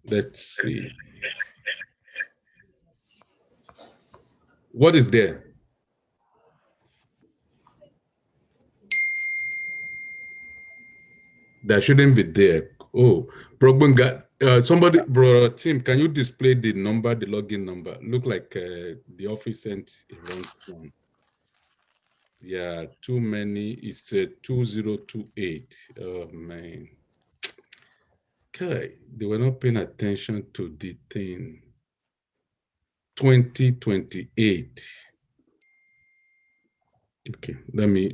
Let's see. What is there? That shouldn't be there. Oh, somebody, bro, Tim, can you display the number, the login number? Look like the office sent a wrong one. Yeah, too many. It's 2028. Oh, man. Okay, they were not paying attention to the thing. 2028. Okay, let me.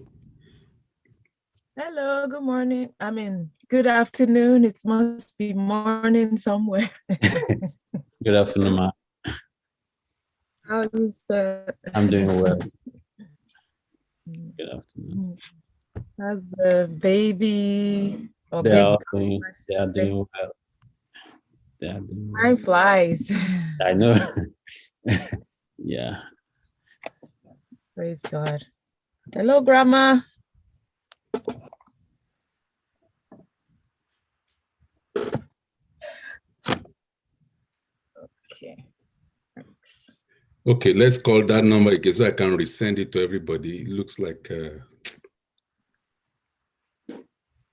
Hello, good morning. I mean, good afternoon. It must be morning somewhere. Good afternoon, ma. How is the? I'm doing well. Good afternoon. How's the baby? Or They big are girl, doing, I they are should say? doing well. They are doing well. Time flies. I know. Yeah. Praise God. Hello, Grandma. Okay. Thanks. Okay, let's call that number again so I can resend it to everybody. It looks like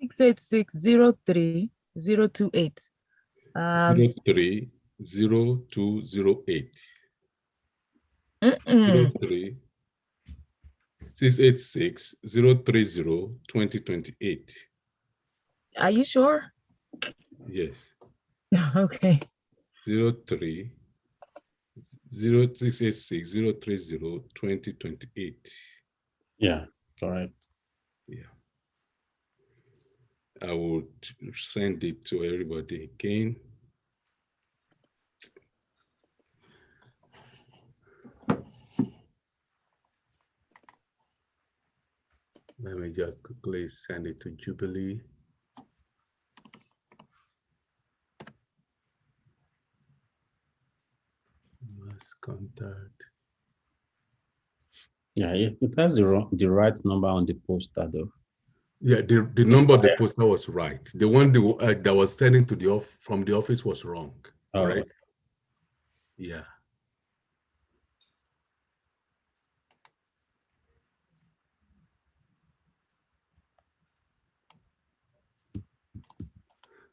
686-03-028. 030208. Mm-mm. 03 686 030 2028. Are you sure? Yes. Okay. 03 0686 030 2028. Yeah, correct. Yeah. I will send it to everybody again. Let me just quickly send it to Jubilee. Must contact. Yeah, it has the right number on the poster though. Yeah, the number of the poster was right. The one that was sending to from the office was wrong. Oh. Right? Yeah.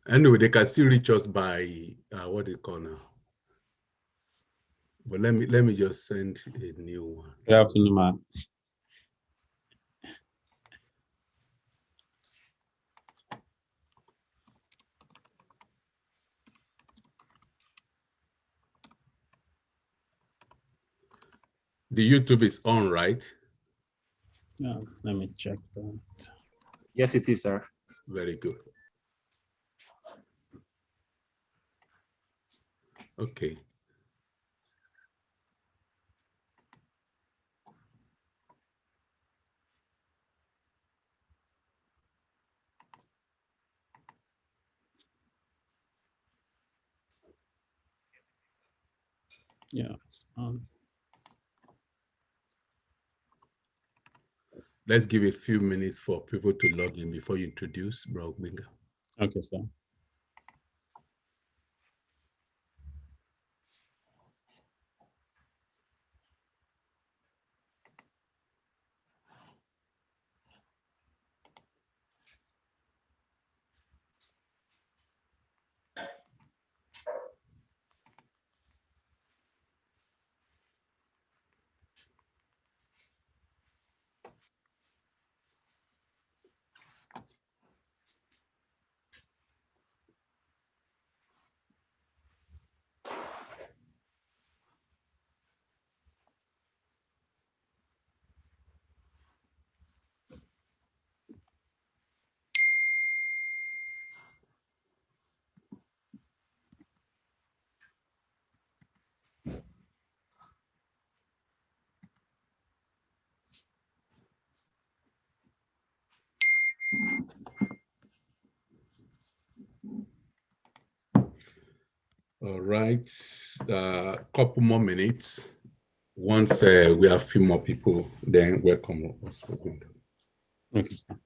Anyway, they can still reach us by what do you call now? But let me just send a new one. Good afternoon, ma. The YouTube is on, right? Yeah, let me check that. Yes, it is, sir. Very good. Okay. Yeah. Let's give a few minutes for people to log in before you introduce Bro Binga. Okay, sir. All right, couple more minutes. Once we have a few more people, then welcome us. Okay, sir.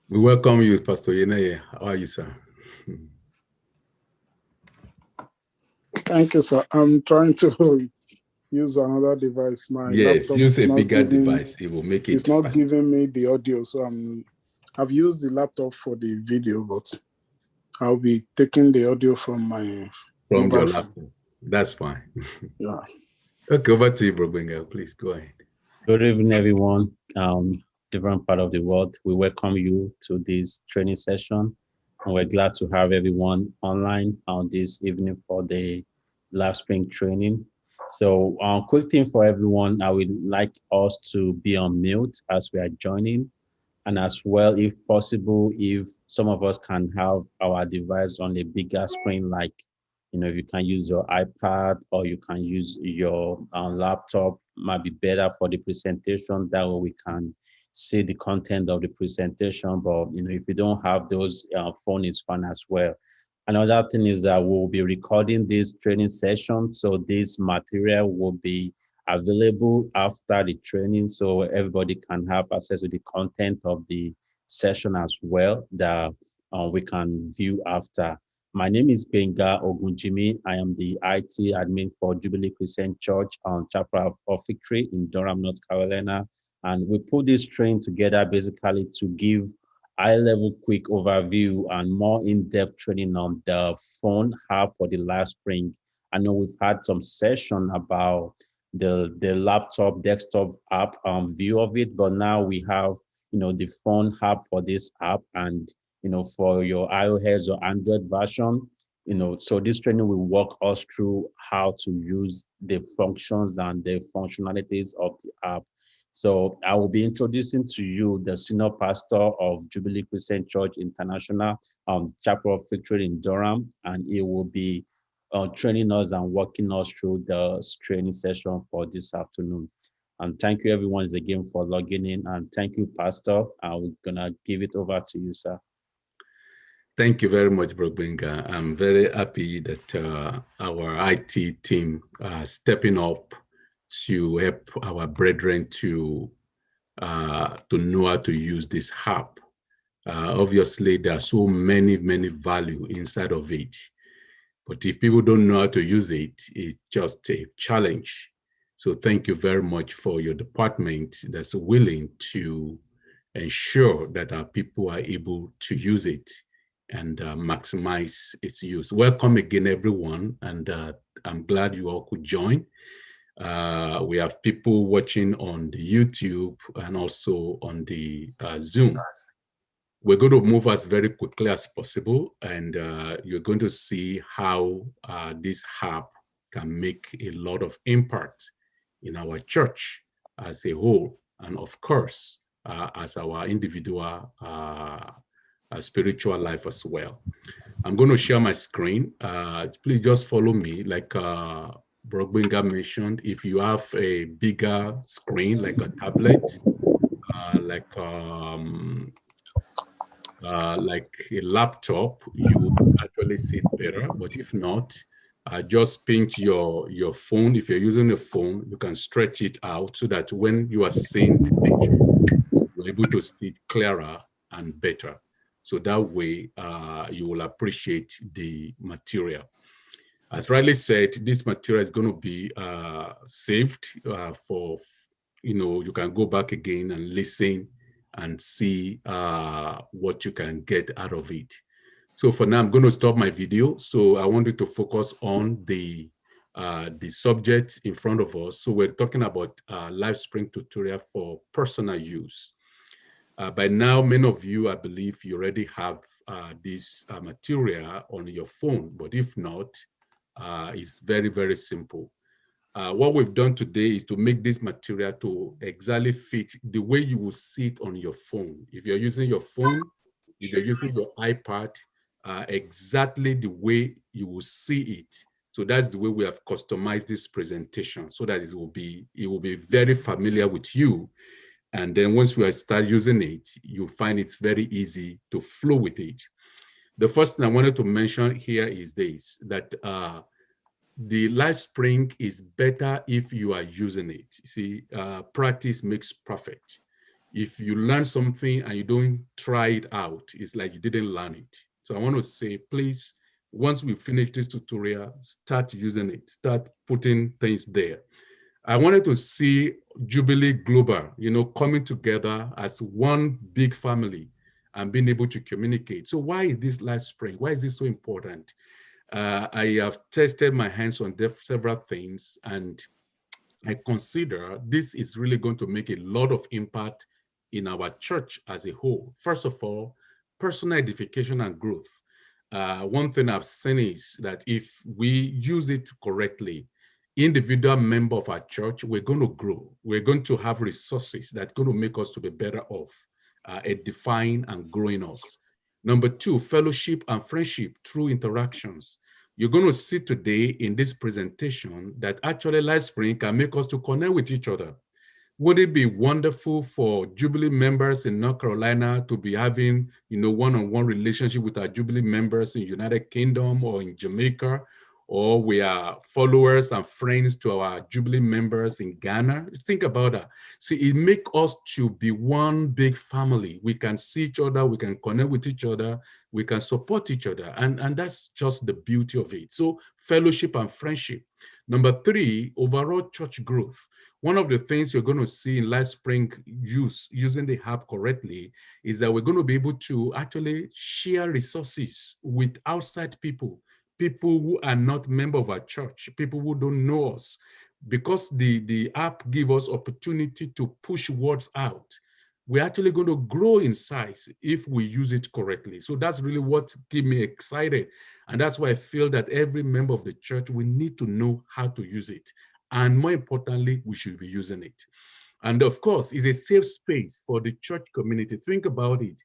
We welcome you, Pastor Yeneye. How are you, sir? Thank you, sir. I'm trying to use another device. My Yes, laptop use is a not bigger giving, device. It will make it it's not fun. giving me the audio. So I've used the laptop for the video, but I'll be taking the audio from my From mobile your phone. laptop. That's fine. Yeah. Okay, over to you, Bro Benga. Please go ahead. Good evening, everyone. Different part of the world. We welcome you to this training session, and we're glad to have everyone online on this evening for the LiveSpring training. So, quick thing for everyone, I would like us to be on mute as we are joining, and as well, if possible, if some of us can have our device on a bigger screen, like if you can use your iPad or you can use your laptop, might be better for the presentation. That way we can see the content of the presentation. But if you don't have those, phone is fine as well. Another thing is that we'll be recording this training session, so this material will be available after the training, so everybody can have access to the content of the session as well that we can view after. My name is Benga Ogunjimi. I am the IT admin for Jubilee Christian Church on Chapter of Victory in Durham, North Carolina. And we put this training together basically to give high-level quick overview and more in-depth training on the phone app for the LiveSpring. I know we've had some session about the laptop desktop app view of it, but now we have the phone app for this app, and for your iOS or Android version, so this training will walk us through how to use the functions and the functionalities of the app. So I will be introducing to you the senior pastor of Jubilee Christian Church International, Chapter of Victory in Durham, and he will be training us and walking us through the training session for this afternoon. And thank you everyone again for logging in, and thank you, Pastor. I'm gonna give it over to you, sir. Thank you very much, Bro Benga. I'm very happy that our IT team are stepping up to help our brethren to know how to use this app. Obviously, there are so many value inside of it. But if people don't know how to use it, it's just a challenge. So thank you very much for your department that's willing to ensure that our people are able to use it and maximize its use. Welcome again, everyone. And I'm glad you all could join. We have people watching on the YouTube and also on the Zoom. We're going to move as very quickly as possible, and you're going to see how this app can make a lot of impact in our church as a whole, and of course, as our individual spiritual life as well. I'm going to share my screen. Please just follow me. Like Bro Benga mentioned, if you have a bigger screen, like a tablet, like a laptop, you will actually see it better. But if not, just pinch your phone. If you're using a phone, you can stretch it out so that when you are seeing the picture, you're able to see it clearer and better. So that way, you will appreciate the material. As Riley said, this material is going to be saved for, you can go back again and listen and see what you can get out of it. So for now, I'm going to stop my video. So I wanted to focus on the subject in front of us. So we're talking about LiveSpring tutorial for personal use. By now, many of you, I believe you already have this material on your phone, but if not, it's very simple. What we've done today is to make this material to exactly fit the way you will see it on your phone. If you're using your phone, if you're using your iPad, exactly the way you will see it. So that's the way we have customized this presentation so that it will be very familiar with you. And then once we start using it, you'll find it's very easy to flow with it. The first thing I wanted to mention here is this, that the LiveSpring is better if you are using it. See, practice makes perfect. If you learn something and you don't try it out, it's like you didn't learn it. So I want to say, please, once we finish this tutorial, start using it, start putting things there. I wanted to see Jubilee Global, coming together as one big family and being able to communicate. So why is this LiveSpring? Why is this so important? I have tested my hands on several things, and I consider this is really going to make a lot of impact in our church as a whole. First of all, personal edification and growth. One thing I've seen is that if we use it correctly, individual member of our church, we're going to grow. We're going to have resources that are going to make us to be better off, edifying and growing us. Number two, fellowship and friendship through interactions. You're going to see today in this presentation that actually LiveSpring can make us to connect with each other. Would it be wonderful for Jubilee members in North Carolina to be having, one-on-one relationship with our Jubilee members in United Kingdom or in Jamaica, or we are followers and friends to our Jubilee members in Ghana? Think about that. See, it makes us to be one big family. We can see each other, we can connect with each other, we can support each other, and that's just the beauty of it. So fellowship and friendship. Number three, overall church growth. One of the things you're going to see in LiveSpring using the app correctly is that we're going to be able to actually share resources with outside people who are not members of our church, people who don't know us, because the app gives us opportunity to push words out. We're actually going to grow in size if we use it correctly. So that's really what keeps me excited. And that's why I feel that every member of the church, we need to know how to use it. And more importantly, we should be using it. And of course, it's a safe space for the church community. Think about it.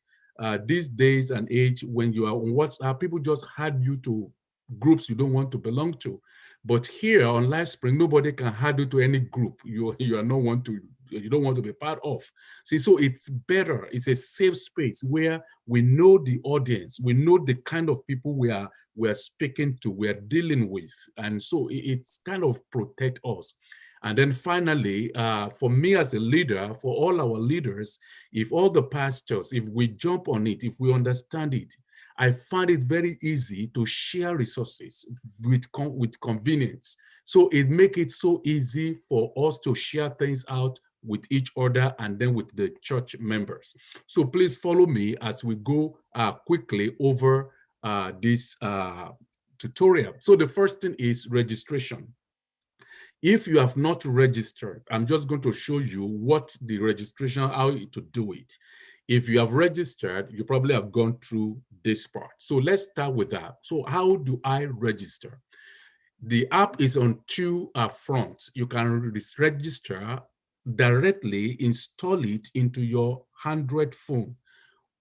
These days and age, when you are on WhatsApp, people just add you to groups you don't want to belong to. But here on LiveSpring, nobody can add you to any group you don't want to be part of. See, so it's better. It's a safe space where we know the audience, we know the kind of people we are speaking to, we are dealing with, and so it's kind of protect us. And then finally, for me as a leader, for all our leaders, if all the pastors, if we jump on it, if we understand it, I find it very easy to share resources with convenience. So it makes it so easy for us to share things out with each other and then with the church members. So please follow me as we go quickly over this tutorial. So the first thing is registration. If you have not registered, I'm just going to show you what the registration, how to do it. If you have registered, you probably have gone through this part. So let's start with that. So how do I register? The app is on two fronts. You can register directly, install it into your Android phone.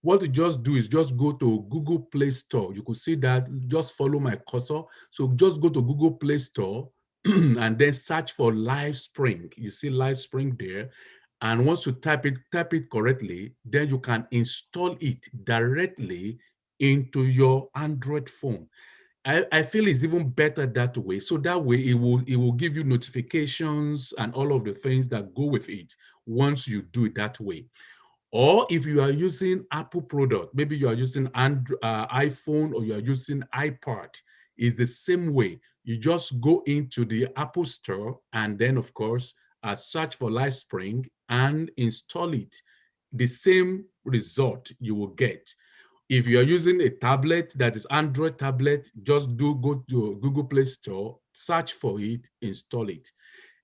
What you just do is just go to Google Play Store. You could see that, just follow my cursor. So just go to Google Play Store and then search for LiveSpring. You see LiveSpring there. And once you type it correctly, then you can install it directly into your Android phone. I feel it's even better that way. So that way it will give you notifications and all of the things that go with it once you do it that way. Or if you are using Apple product, maybe you are using iPhone or you are using iPad, it's the same way. You just go into the Apple Store and then, of course, search for LiveSpring and install it. The same result you will get. If you are using a tablet that is Android tablet, just go to Google Play Store, search for it, install it.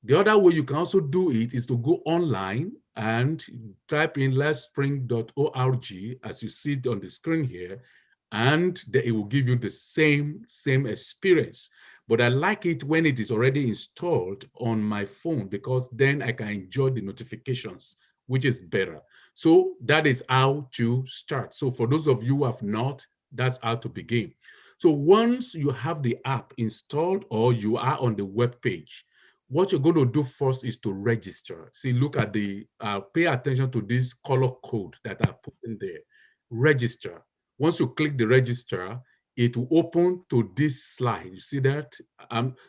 The other way you can also do it is to go online and type in livespring.org as you see it on the screen here, and it will give you the same experience. But I like it when it is already installed on my phone, because then I can enjoy the notifications, which is better. So that is how to start. So for those of you who have not, that's how to begin. So once you have the app installed or you are on the web page, what you're going to do first is to register. See, look at pay attention to this color code that I put in there. Register. Once you click the register, it will open to this slide. You see that?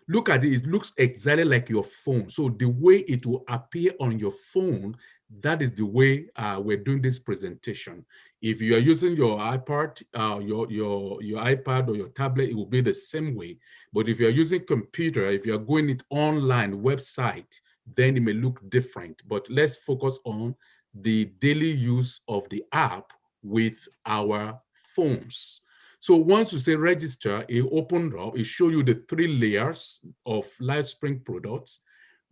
Look at it. It looks exactly like your phone. So the way it will appear on your phone, that is the way we're doing this presentation. If you are using your iPad, your iPad or your tablet, it will be the same way. But if you are using computer, if you are going it online website, then it may look different. But let's focus on the daily use of the app with our phones. So once you say register, it opened up, it shows you the 3 layers of LiveSpring products.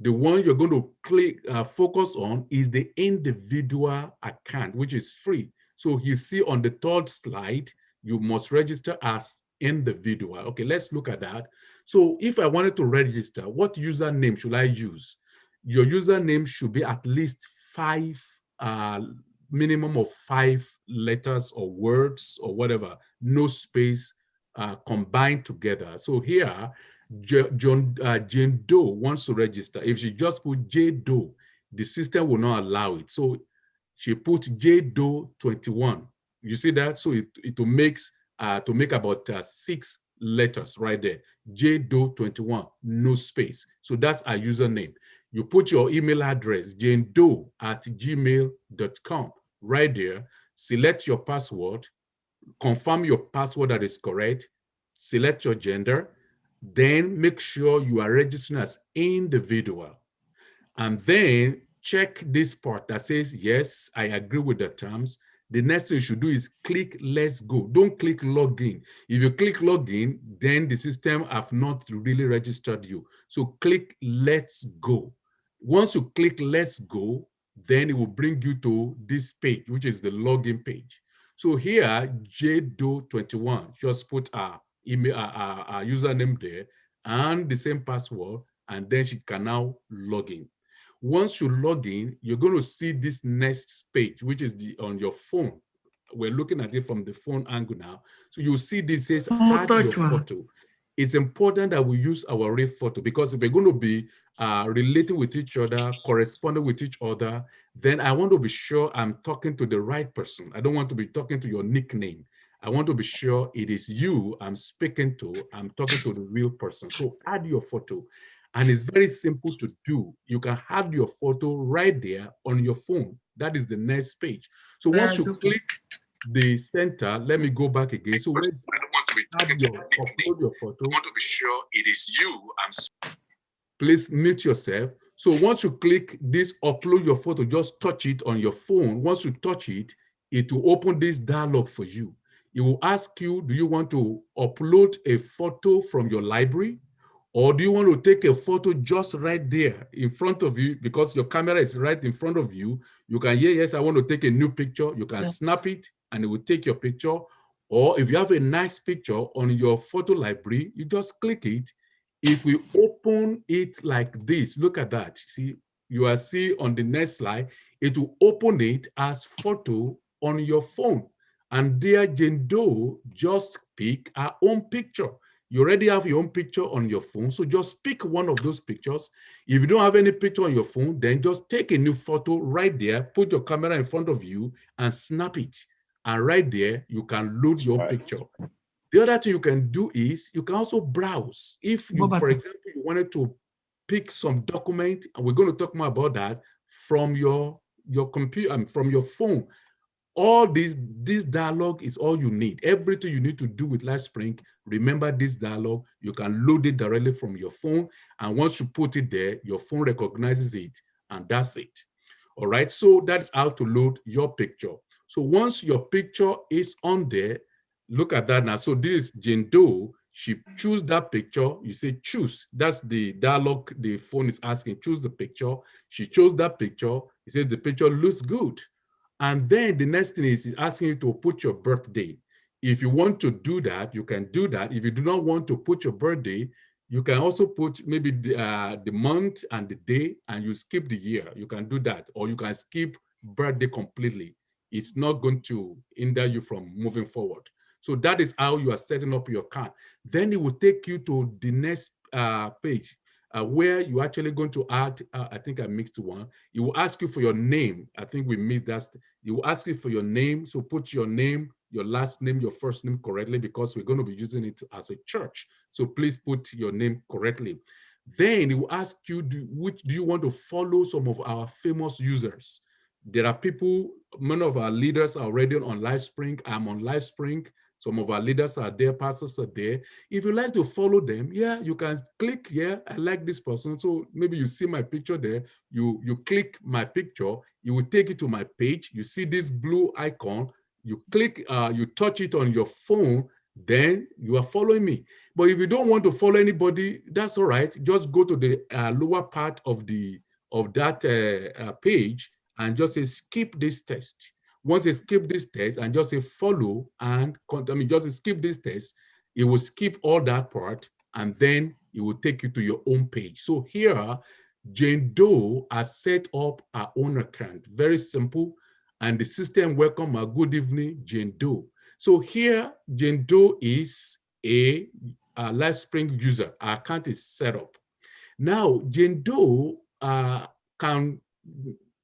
The one you're going to click, focus on is the individual account, which is free. So you see on the 3rd slide, you must register as individual. Okay, let's look at that. So if I wanted to register, what username should I use? Your username should be at least 5, minimum of 5 letters or words or whatever, no space, combined together. So here, Jane Doe wants to register. If she just put J Doe, the system will not allow it. So she put J Doe 21. You see that? So it will make about 6 letters right there. J Doe 21, no space. So that's our username. You put your email address, janedoe@gmail.com, right there. Select your password, confirm your password that is correct, select your gender, then make sure you are registering as individual. And then check this part that says, yes, I agree with the terms. The next thing you should do is click let's go. Don't click login. If you click login, then the system have not really registered you. So click let's go. Once you click let's go, then it will bring you to this page, which is the login page. So here, JDO21, just put our email, our username there and the same password, and then she can now log in. Once you log in, you're going to see this next page, which is on your phone. We're looking at it from the phone angle now. So you'll see this says add your photo. It's important that we use our real photo, because if we're going to be relating with each other, corresponding with each other, then I want to be sure I'm talking to the right person. I don't want to be talking to your nickname. I want to be sure it is you I'm speaking to. I'm talking to the real person. So add your photo. And it's very simple to do. You can add your photo right there on your phone. That is the next page. So once you click the center, let me go back again. So when upload your photo, I want to be sure it is you. Please mute yourself. So once you click this upload your photo, just touch it on your phone. Once you touch it, it will open this dialog for you. It will ask you, do you want to upload a photo from your library? Or do you want to take a photo just right there in front of you, because your camera is right in front of you? You can, yes, I want to take a new picture. You can snap it and it will take your picture. Or if you have a nice picture on your photo library, you just click it. It will open it like this. Look at that. See, you will see on the next slide, it will open it as photo on your phone. And there, Jane Doe just pick her own picture. You already have your own picture on your phone, so just pick one of those pictures. If you don't have any picture on your phone, then just take a new photo right there, put your camera in front of you and snap it. And right there, you can load your picture. The other thing you can do is you can also browse. If you, for example, you wanted to pick some document, and we're going to talk more about that, from your computer, from your phone. All this dialogue is all you need. Everything you need to do with LiveSpring, remember this dialogue. You can load it directly from your phone. And once you put it there, your phone recognizes it, and that's it. All right, so that's how to load your picture. So once your picture is on there, look at that now. So this is Jane Doe. She choose that picture. You say choose. That's the dialogue the phone is asking. Choose the picture. She chose that picture. It says the picture looks good. And then the next thing is asking you to put your birthday. If you want to do that, you can do that. If you do not want to put your birthday, you can also put maybe the month and the day, and you skip the year. You can do that, or you can skip birthday completely. It's not going to hinder you from moving forward. So that is how you are setting up your account. Then it will take you to the next page. where you're actually going to add, I think I mixed one. It will ask you for your name. I think we missed that. It will ask you for your name. So put your name, your last name, your first name correctly, because we're going to be using it as a church. So please put your name correctly. Then it will ask you, do you want to follow some of our famous users? There are people, many of our leaders are already on LiveSpring. I'm on LiveSpring. Some of our leaders are there, pastors are there. If you like to follow them, yeah, you can click here. I like this person. So maybe you see my picture there. You click my picture. It will take you to my page. You see this blue icon. You click, you touch it on your phone, then you are following me. But if you don't want to follow anybody, that's all right. Just go to the lower part of that page and just say skip this test. Once you skip this test and just say follow and just skip this test, it will skip all that part and then it will take you to your own page. So here, Jane Doe has set up her own account. Very simple. And the system welcome her. Good evening, Jane Doe. So here, Jane Doe is a LiveSpring user. Our account is set up. Now, Jane Doe can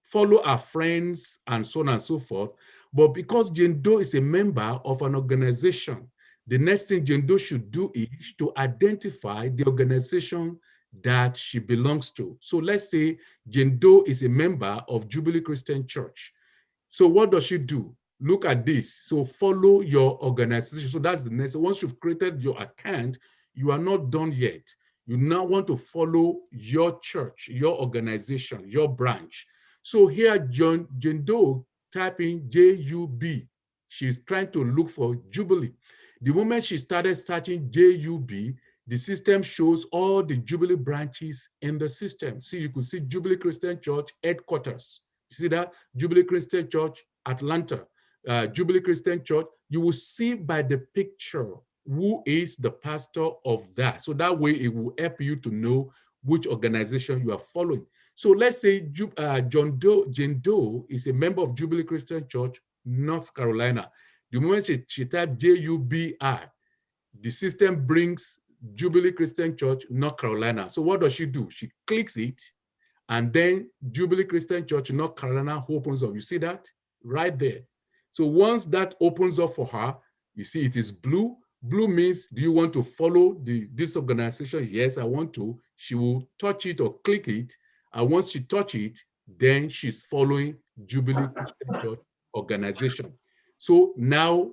follow our friends and so on and so forth. But because Jane Doe is a member of an organization, the next thing Jane Doe should do is to identify the organization that she belongs to. So let's say Jane Doe is a member of Jubilee Christian Church. So what does she do? Look at this. So follow your organization. So that's the next. Once you've created your account, you are not done yet. You now want to follow your church, your organization, your branch. So here, Jane Doe, type in JUB. She's trying to look for Jubilee. The moment she started searching JUB, the system shows all the Jubilee branches in the system. See, you could see Jubilee Christian Church headquarters. You see that? Jubilee Christian Church, Atlanta. Jubilee Christian Church. You will see by the picture who is the pastor of that. So that way it will help you to know which organization you are following. So let's say Jane Doe is a member of Jubilee Christian Church, North Carolina. The moment she types JUBI, the system brings Jubilee Christian Church, North Carolina. So what does she do? She clicks it, and then Jubilee Christian Church, North Carolina opens up. You see that? Right there. So once that opens up for her, you see it is blue. Blue means, do you want to follow this organization? Yes, I want to. She will touch it or click it. And once she touch it, then she's following Jubilee Christian Church organization. So now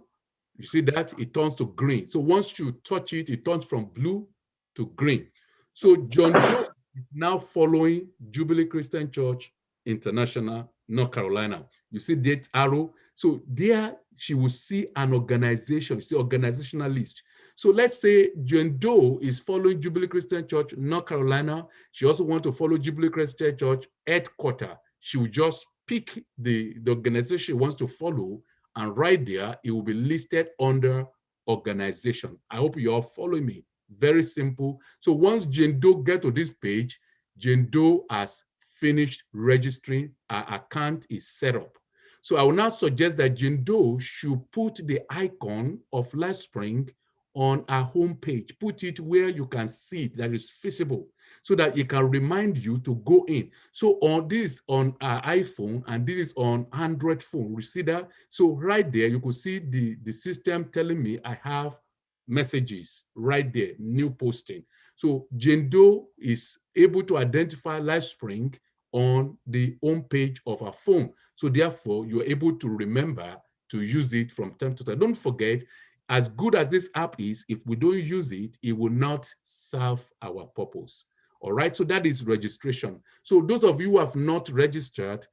you see that it turns to green. So once you touch it, it turns from blue to green. So Jane Doe is now following Jubilee Christian Church International, North Carolina. You see that arrow? So there she will see an organization, you see organizational list. So let's say Jane Doe is following Jubilee Christian Church, North Carolina. She also wants to follow Jubilee Christian Church headquarters. She will just pick the organization she wants to follow, and right there, it will be listed under organization. I hope you are following me. Very simple. So once Jane Doe gets to this page, Jane Doe has finished registering. Her account is set up. So I will now suggest that Jane Doe should put the icon of LiveSpring on our home page. Put it where you can see it, that is visible, so that it can remind you to go in. So on this on our iPhone, and this is on Android phone. We see that? So right there, you could see the system telling me I have messages right there, new posting. So Jane Doe is able to identify LiveSpring on the home page of our phone. So therefore, you're able to remember to use it from time to time. Don't forget, as good as this app is, if we don't use it, it will not serve our purpose. All right, so that is registration. So those of you who have not registered,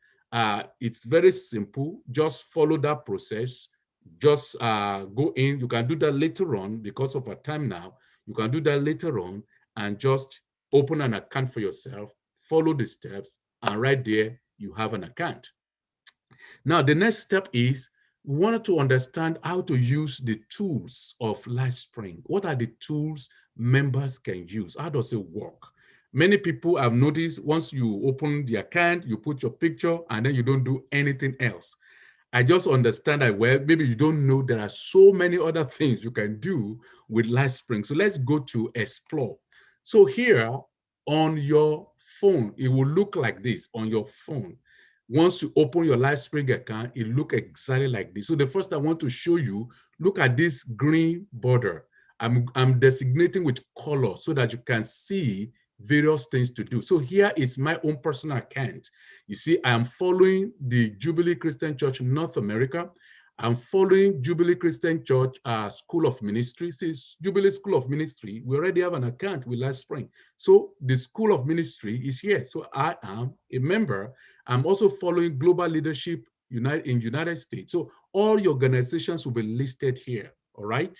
it's very simple. Just follow that process. Just go in. You can do that later on because of our time now. You can do that later on and just open an account for yourself, follow the steps, and right there, you have an account. Now, the next step is we wanted to understand how to use the tools of LiveSpring. What are the tools members can use? How does it work? Many people have noticed once you open the account, you put your picture, and then you don't do anything else. I just understand that, well, maybe you don't know there are so many other things you can do with LiveSpring. So let's go to explore. So here, on your phone. It will look like this on your phone. Once you open your LiveSpring account, it looks exactly like this. So the first I want to show you, look at this green border. I'm designating with color so that you can see various things to do. So here is my own personal account. You see, I am following the Jubilee Christian Church North America. I'm following Jubilee Christian Church School of Ministry. See, Jubilee School of Ministry, we already have an account with LiveSpring. So the School of Ministry is here. So I am a member. I'm also following Global Leadership in United States. So all your organizations will be listed here, all right?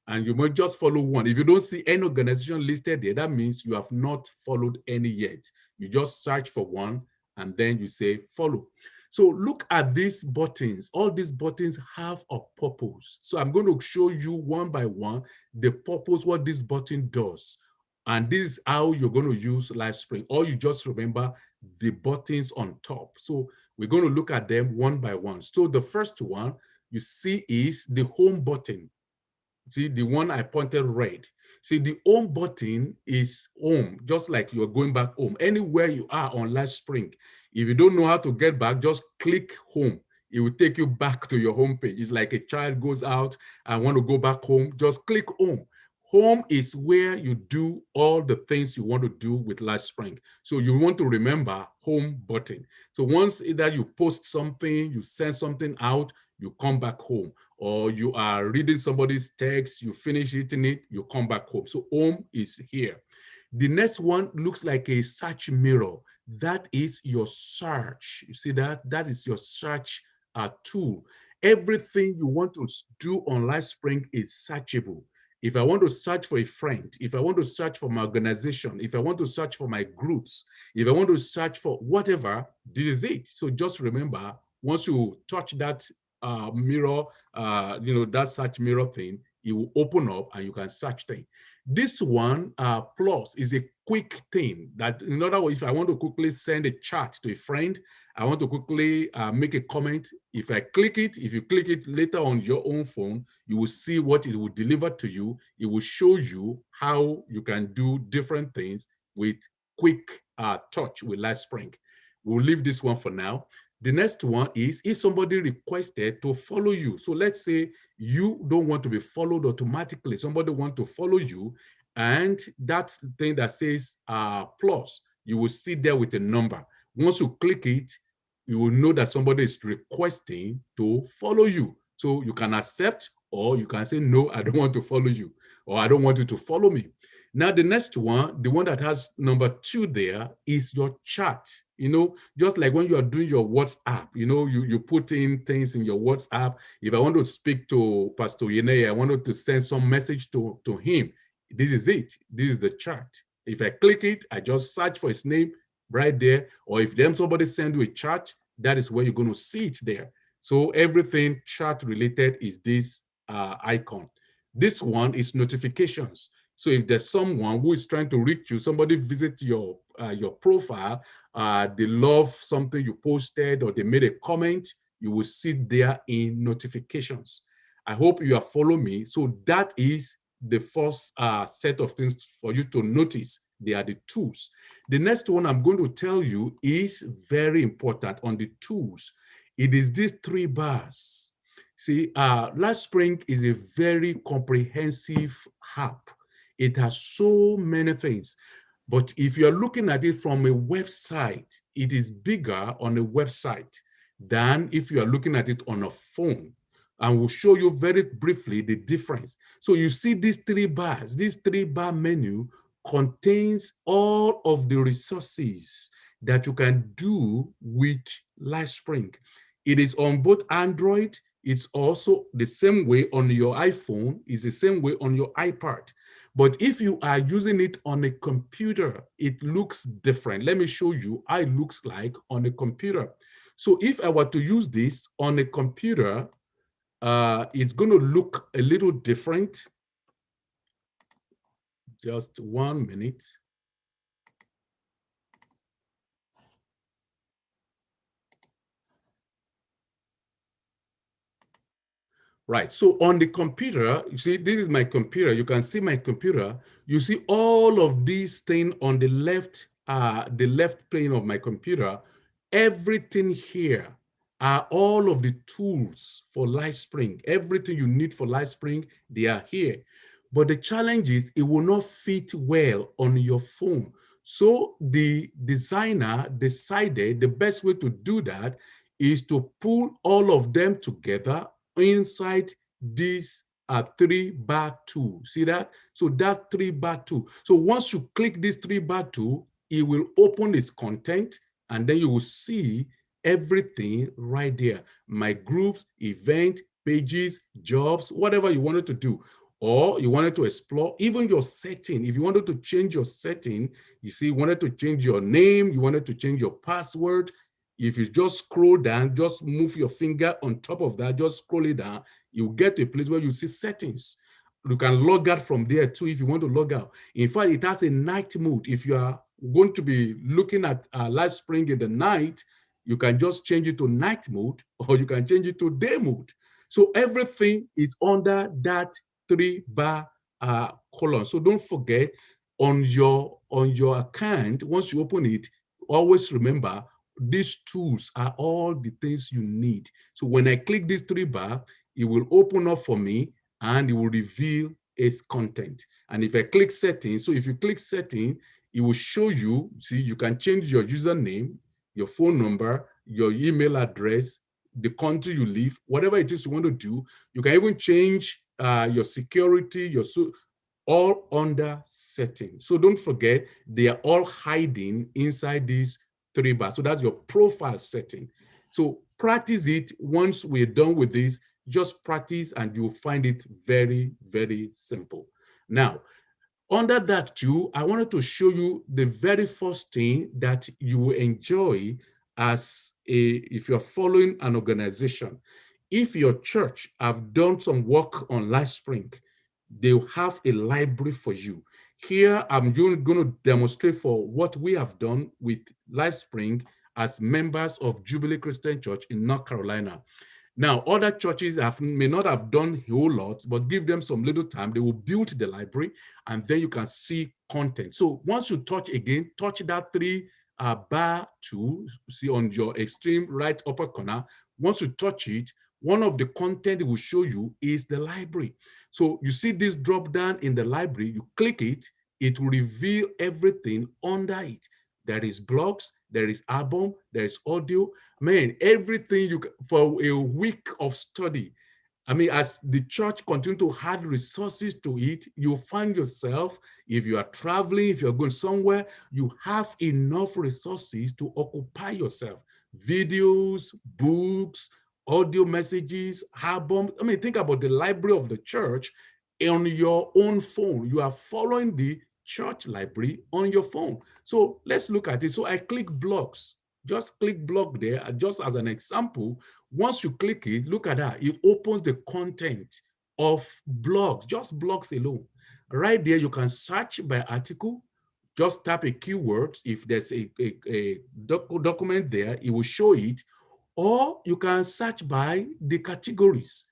And you might just follow one. If you don't see any organization listed there, that means you have not followed any yet. You just search for one and then you say follow. So look at these buttons. All these buttons have a purpose. So I'm going to show you one by one the purpose, what this button does. And this is how you're going to use LiveSpring. Or you just remember the buttons on top. So we're going to look at them one by one. So the first one you see is the home button. See, the one I pointed red. See, the home button is home, just like you're going back home. Anywhere you are on LiveSpring, if you don't know how to get back, just click home. It will take you back to your home page. It's like a child goes out and want to go back home, just click home. Home is where you do all the things you want to do with LiveSpring. So you want to remember home button. So once either you post something, you send something out, you come back home, or you are reading somebody's text, you finish eating it, you come back home. So home is here. The next one looks like a search mirror. That is your search. You see that? That is your search tool. Everything you want to do on LiveSpring is searchable. If I want to search for a friend, if I want to search for my organization, if I want to search for my groups, if I want to search for whatever, this is it. So just remember, once you touch that mirror, that search mirror thing, it will open up and you can search things. This one, plus, is a quick thing that, in other words, if I want to quickly send a chat to a friend, I want to quickly make a comment. If I click it, if you click it later on your own phone, you will see what it will deliver to you. It will show you how you can do different things with quick touch with LiveSpring. We'll leave this one for now. The next one is if somebody requested to follow you. So let's say you don't want to be followed automatically. Somebody wants to follow you, and that thing that says plus, you will see there with a number. Once you click it, you will know that somebody is requesting to follow you. So you can accept, or you can say, no, I don't want to follow you, or I don't want you to follow me. Now, the next one, the one that has number 2 there, is your chat. Just like when you are doing your WhatsApp, you put in things in your WhatsApp. If I want to speak to Pastor Yene, I wanted to send some message to him. This is it. This is the chat. If I click it, I just search for his name right there. Or if somebody send you a chat, that is where you're going to see it there. So everything chat related is this icon. This one is notifications. So if there's someone who is trying to reach you, somebody visits your profile, they love something you posted or they made a comment, you will see there in notifications. I hope you are following me. So that is the first set of things for you to notice. They are the tools. The next one I'm going to tell you is very important on the tools. It is these 3 bars. See, LiveSpring is a very comprehensive app. It has so many things. But if you're looking at it from a website, it is bigger on a website than if you are looking at it on a phone. And we'll show you very briefly the difference. So you see these 3 bars. This 3-bar menu contains all of the resources that you can do with LiveSpring. It is on both Android. It's also the same way on your iPhone. It's the same way on your iPad. But if you are using it on a computer, it looks different. Let me show you how it looks like on a computer. So if I were to use this on a computer, it's going to look a little different. Just 1 minute. Right. So on the computer, you see, this is my computer. You can see my computer. You see all of these things on the left plane of my computer. Everything here are all of the tools for LiveSpring. Everything you need for LiveSpring, they are here. But the challenge is it will not fit well on your phone. So the designer decided the best way to do that is to pull all of them together inside this 3-bar tool. See that? So that 3-bar tool. So once you click this 3-bar tool, it will open its content, and then you will see everything right there. My groups, event, pages, jobs, whatever you wanted to do. Or you wanted to explore even your setting. If you wanted to change your setting, you see, you wanted to change your name, you wanted to change your password. If you just scroll down, just move your finger on top of that, just scroll it down, you get to a place where you see settings. You can log out from there too if you want to log out. In fact, it has a night mode. If you are going to be looking at LiveSpring in the night, you can just change it to night mode, or you can change it to day mode. So everything is under that 3-bar column. So don't forget, on your account, once you open it, always remember these tools are all the things you need. So when I click this 3-bar, it will open up for me and it will reveal its content. And if I click settings, so if you click setting, it will show you, see, you can change your username, your phone number, your email address, the country you live, whatever it is you want to do. You can even change your security, all under settings. So don't forget, they are all hiding inside these 3-bar. So that's your profile setting. So practice it. Once we're done with this, just practice and you'll find it very, very simple. Now, under that too, I wanted to show you the very first thing that you will enjoy if you're following an organization. If your church have done some work on LiveSpring, they'll have a library for you. Here, I'm going to demonstrate for what we have done with LiveSpring as members of Jubilee Christian Church in North Carolina. Now, other churches may not have done a whole lot, but give them some little time. They will build the library, and then you can see content. So once you touch that 3-bar tool, see on your extreme right upper corner. Once you touch it, one of the content it will show you is the library. So you see this drop down in the library, you click it, it will reveal everything under it. There is blogs, there is album, there is audio. Man, everything for a week of study. I mean, as the church continue to add resources to it, you find yourself, if you are traveling, if you're going somewhere, you have enough resources to occupy yourself. Videos, books, audio messages, albums. I mean, think about the library of the church on your own phone. You are following the church library on your phone. So let's look at it. So I click blogs. Just click blog there, just as an example. Once you click it, look at that. It opens the content of blogs, just blogs alone. Right there, you can search by article. Just type a keyword. If there's a document there, it will show it. Or you can search by the categories.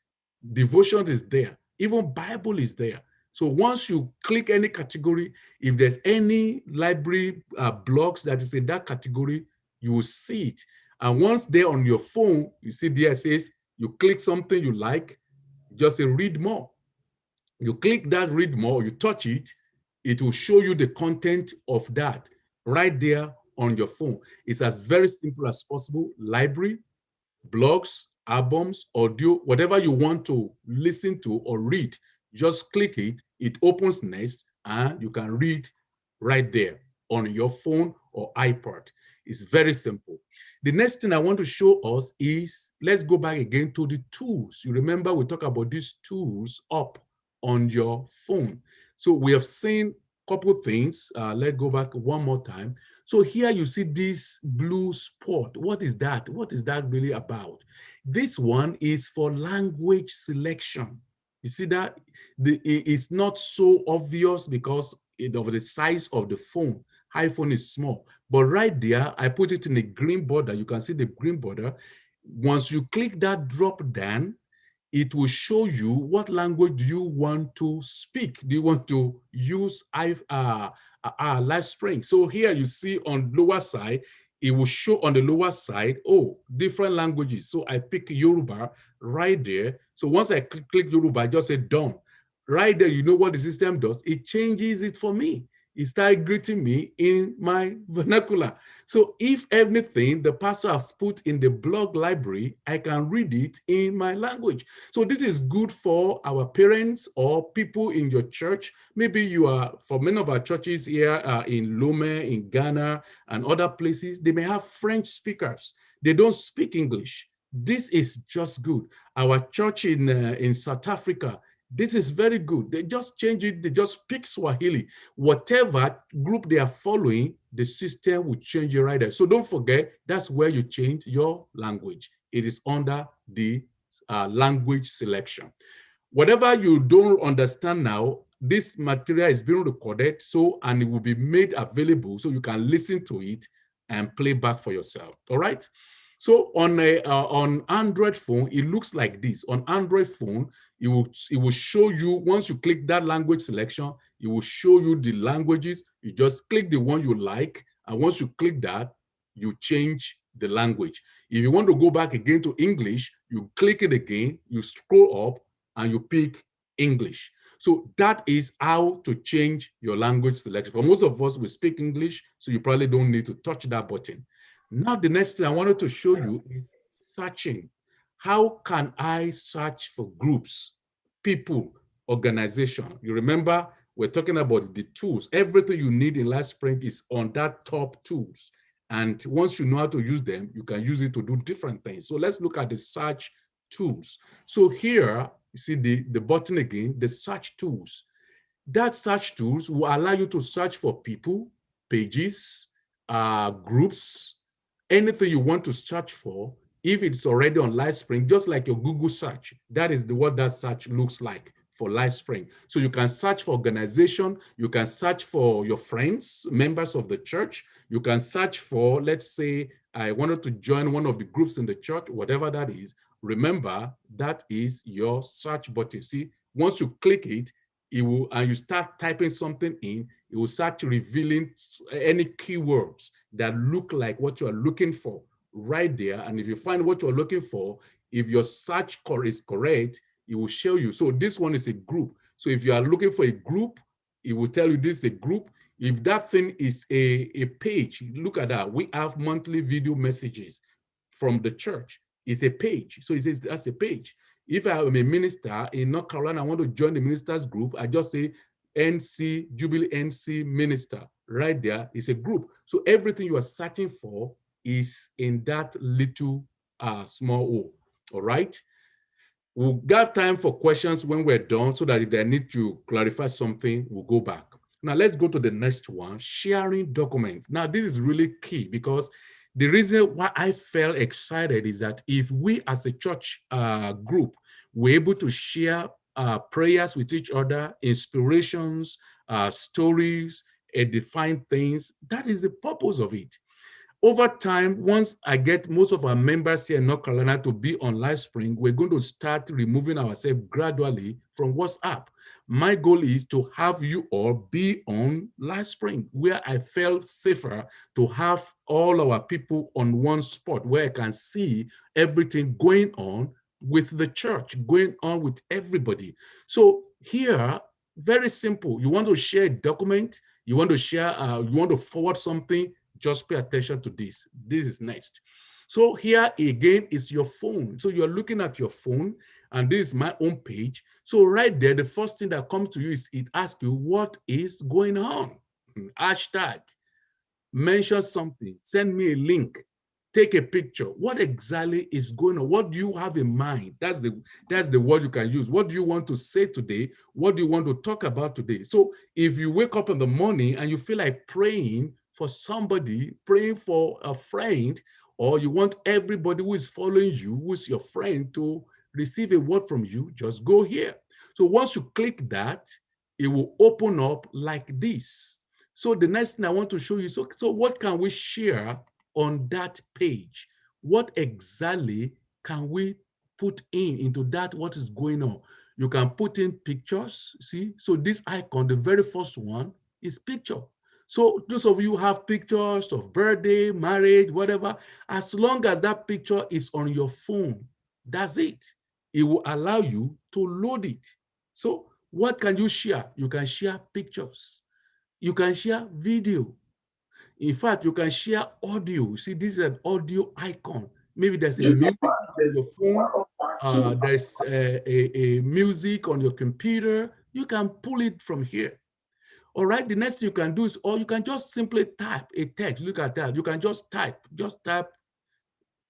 Devotion is there. Even Bible is there. So once you click any category, if there's any library blogs that is in that category, you will see it. And once they're on your phone, you see there it says, you click something you like, just say read more. You click that read more, you touch it, it will show you the content of that right there on your phone. It's as very simple as possible. Library, blogs, albums, audio, whatever you want to listen to or read, just click it, it opens next, and you can read right there on your phone or iPad. It's very simple. The next thing I want to show us is, let's go back again to the tools. You remember we talked about these tools up on your phone. So we have seen a couple things. Let's go back one more time. So here you see this blue spot. What is that? What is that really about? This one is for language selection. You see that? It's not so obvious because of the size of the phone. iPhone is small. But right there, I put it in a green border. You can see the green border. Once you click that drop down, it will show you what language do you want to speak. Do you want to use LiveSpring? So here you see on lower side, it will show on the lower side, oh, different languages. So I pick Yoruba right there. So once I click Yoruba, I just say done. Right there, you know what the system does? It changes it for me. It started greeting me in my vernacular. So if anything the pastor has put in the blog library, I can read it in my language. So this is good for our parents or people in your church. Maybe you are, for many of our churches here in Lome, in Ghana, and other places, they may have French speakers. They don't speak English. This is just good. Our church in South Africa, this is very good. They just change it. They just pick Swahili. Whatever group they are following, the system will change it right there. So don't forget, that's where you change your language. It is under the language selection. Whatever you don't understand now, this material is being recorded, and it will be made available so you can listen to it and play back for yourself. All right. So on Android phone, it looks like this. On Android phone, it will show you, once you click that language selection, it will show you the languages. You just click the one you like, and once you click that, you change the language. If you want to go back again to English, you click it again, you scroll up, and you pick English. So that is how to change your language selection. For most of us, we speak English, so you probably don't need to touch that button. Now, the next thing I wanted to show you is searching. How can I search for groups, people, organization? You remember, we're talking about the tools. Everything you need in LiveSpring is on that top tools. And once you know how to use them, you can use it to do different things. So let's look at the search tools. So here, you see the button again, the search tools. That search tools will allow you to search for people, pages, groups, anything you want to search for. If it's already on LiveSpring, just like your Google search, that is what that search looks like for LiveSpring. So you can search for organization, you can search for your friends, members of the church, you can search for, let's say, I wanted to join one of the groups in the church, whatever that is. Remember, that is your search button. See, once you click it, it will, and you start typing something in, it will start revealing any keywords that look like what you are looking for right there. And if you find what you're looking for, if your search is correct, it will show you. So this one is a group. So if you are looking for a group, it will tell you this is a group. If that thing is a page, look at that. We have monthly video messages from the church. It's a page. So it says that's a page. If I am a minister in North Carolina, I want to join the ministers group, I just say NC, Jubilee NC minister. Right there is a group. So everything you are searching for is in that little small O. All right. We'll have time for questions when we're done, so that if they need to clarify something, we'll go back. Now let's go to the next one, sharing documents. Now this is really key, because the reason why I felt excited is that if we as a church group were able to share prayers with each other, inspirations, stories, edifying things, that is the purpose of it. Over time, once I get most of our members here in North Carolina to be on LiveSpring, we're going to start removing ourselves gradually from WhatsApp. My goal is to have you all be on LiveSpring, where I felt safer to have all our people on one spot, where I can see everything going on with the church, going on with everybody. So here, very simple. You want to share a document, you want to share, you want to forward something, just pay attention to this. This is next. So here again is your phone. So you're looking at your phone, and this is my own page. So right there, the first thing that comes to you is it asks you what is going on. Hashtag, mention something, send me a link, take a picture. What exactly is going on? What do you have in mind? That's the word you can use. What do you want to say today? What do you want to talk about today? So if you wake up in the morning and you feel like praying for somebody, praying for a friend, or you want everybody who is following you, who is your friend, to receive a word from you, just go here. So once you click that, it will open up like this. So the next thing I want to show you, so what can we share on that page? What exactly can we put into that what is going on. You can put in pictures, see? So this icon, the very first one is picture. So those of you who have pictures of birthday, marriage, whatever, as long as that picture is on your phone, that's it. It will allow you to load it. So what can you share? You can share pictures. You can share video. In fact, you can share audio. See, this is an audio icon. Maybe there's a music on your phone. There's a music on your computer. You can pull it from here. All right, the next thing you can do is, or you can just simply type a text. Look at that. You can just type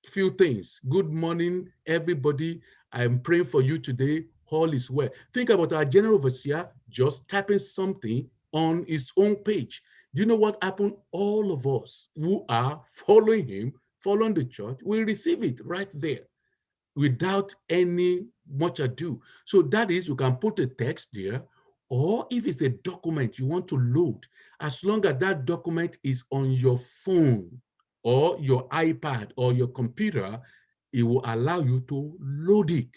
few things. Good morning, everybody. I'm praying for you today. All is well. Think about our general overseer just typing something on his own page. Do you know what happened? All of us who are following him, following the church, will receive it right there without any much ado. So that is, you can put a text there, or if it's a document you want to load, as long as that document is on your phone or your iPad or your computer, it will allow you to load it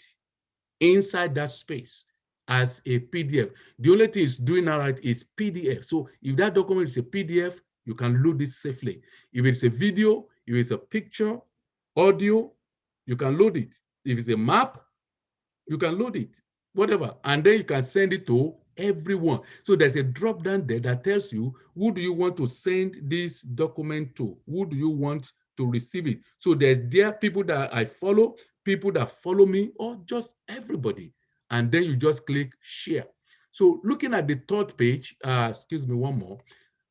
inside that space as a PDF. The only thing it's doing now right is PDF. So if that document is a PDF, you can load it safely. If it's a video, if it's a picture, audio, you can load it. If it's a map, you can load it, whatever. And then you can send it to everyone. So there's a drop down there that tells you, who do you want to send this document to? Who do you want to receive it? So there's people that I follow, people that follow me, or just everybody. And then you just click share. So looking at the third page, excuse me, one more.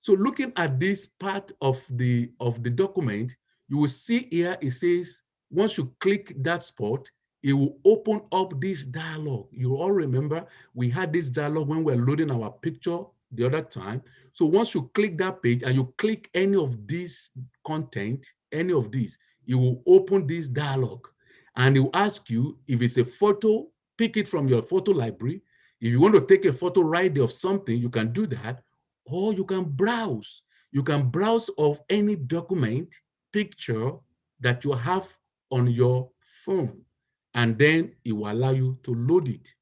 So looking at this part of the document, you will see here, it says, once you click that spot, it will open up this dialogue. You all remember we had this dialogue when we were loading our picture the other time. So once you click that page and you click any of this content, any of these, it will open this dialogue. And it will ask you if it's a photo, pick it from your photo library. If you want to take a photo right there of something, you can do that. Or you can browse. You can browse of any document, picture that you have on your phone, and then it will allow you to load it.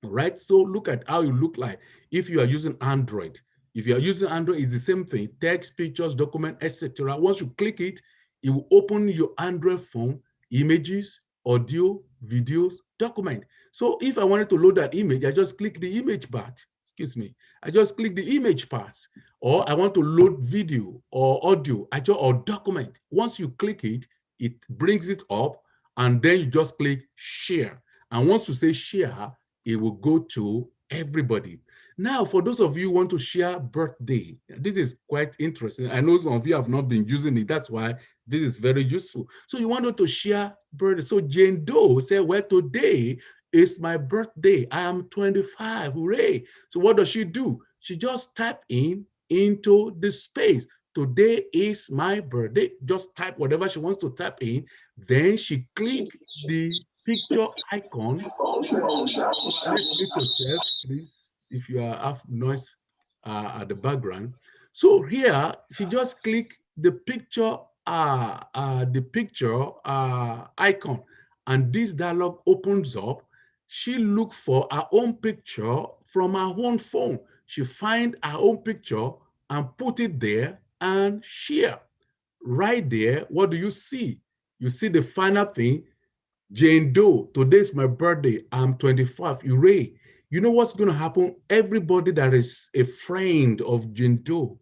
All right, so look at how you look like if you are using Android. If you are using Android, it's the same thing, text, pictures, document, etc. Once you click it, it will open your Android phone, images, audio, videos, document. So if I wanted to load that image, I just click the image part. Excuse me. I just click the image part. Or I want to load video or audio or document. Once you click it, it brings it up, and then you just click share. And once you say share, it will go to everybody. Now, for those of you who want to share birthday, this is quite interesting. I know some of you have not been using it. That's why this is very useful. So you wanted to share birthday. So Jane Doe said, well, today is my birthday. I am 25, hooray. So what does she do? She just type into the space. Today is my birthday. Just type whatever she wants to type in. Then she click the picture icon. Let's mute yourself, please, if you have noise at the background. So here, she just click the picture icon, and this dialog opens up. She look for her own picture from her own phone. She find her own picture and put it there and share. Right there, what do you see? You see the final thing, Jane Doe, today's my birthday, I'm 25, hooray. You know what's going to happen? Everybody that is a friend of Jane Doe,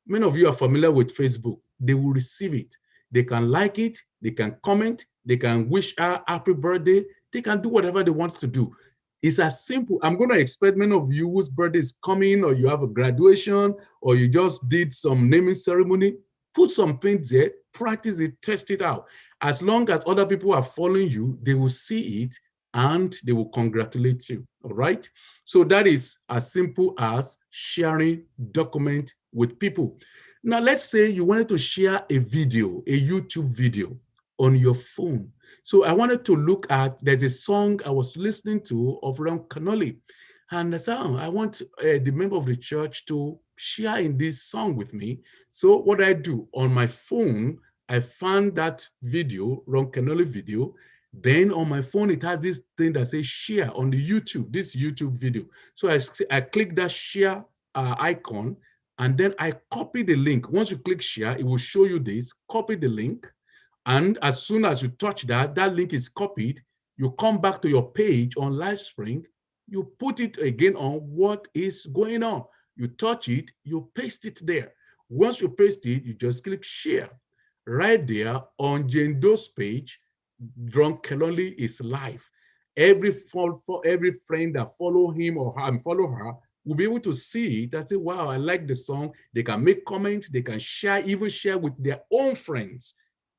many of you are familiar with Facebook, they will receive it. They can like it, they can comment, they can wish her happy birthday, they can do whatever they want to do. It's as simple. I'm going to expect many of you whose birthday is coming, or you have a graduation, or you just did some naming ceremony, put some things there, practice it, test it out. As long as other people are following you, they will see it and they will congratulate you, all right? So that is as simple as sharing document with people. Now, let's say you wanted to share a video, a YouTube video on your phone. So I wanted to look at, there's a song I was listening to of Ron Canoli. And I said, I want the member of the church to share in this song with me. So what I do on my phone, I found that video, Ron Canoli video. Then on my phone, it has this thing that says share on the YouTube, this YouTube video. So I click that share icon, and then I copy the link. Once you click share, it will show you this, copy the link. And as soon as you touch that, that link is copied. You come back to your page on LiveSpring, you put it again on what is going on. You touch it, you paste it there. Once you paste it, you just click share. Right there on Jane Doe's page, Drunk Kelonly is live. Every friend that follow him or her and follow her will be able to see it and say, wow, I like the song. They can make comments, they can share, even share with their own friends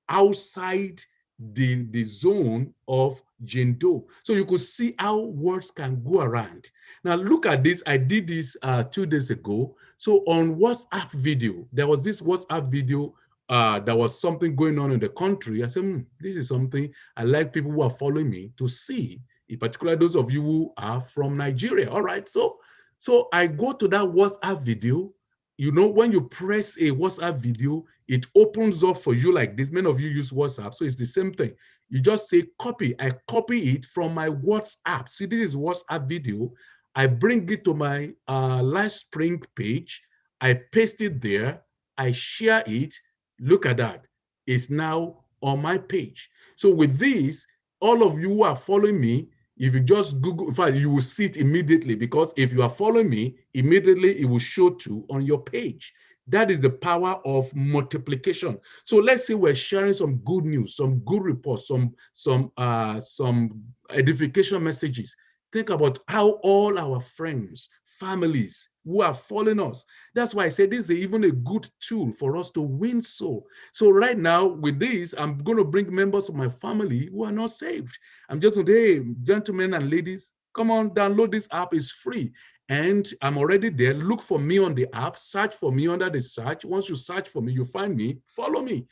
outside the zone of Jane Doe. So you could see how words can go around. Now look at this. I did this 2 days ago. So on WhatsApp video, there was this WhatsApp video there was something going on in the country. I said, this is something I like people who are following me to see, in particular those of you who are from Nigeria. All right, so I go to that WhatsApp video. You know, when you press a WhatsApp video, it opens up for you like this. Many of you use WhatsApp, so it's the same thing. You just say copy. I copy it from my WhatsApp. See, this is WhatsApp video. I bring it to my LiveSpring page. I paste it there. I share it. Look at that. It's now on my page. So with this, all of you who are following me, if you just Google, in fact, you will see it immediately, because if you are following me, immediately it will show too on your page. That is the power of multiplication. So let's say we're sharing some good news, some good reports, some edification messages. Think about how all our friends, families who are following us. That's why I said this is even a good tool for us to win soul. So right now with this, I'm going to bring members of my family who are not saved. I'm just going to say, hey, gentlemen and ladies, come on, download this app. It's free. And I'm already there. Look for me on the app. Search for me under the search. Once you search for me, you find me. Follow me.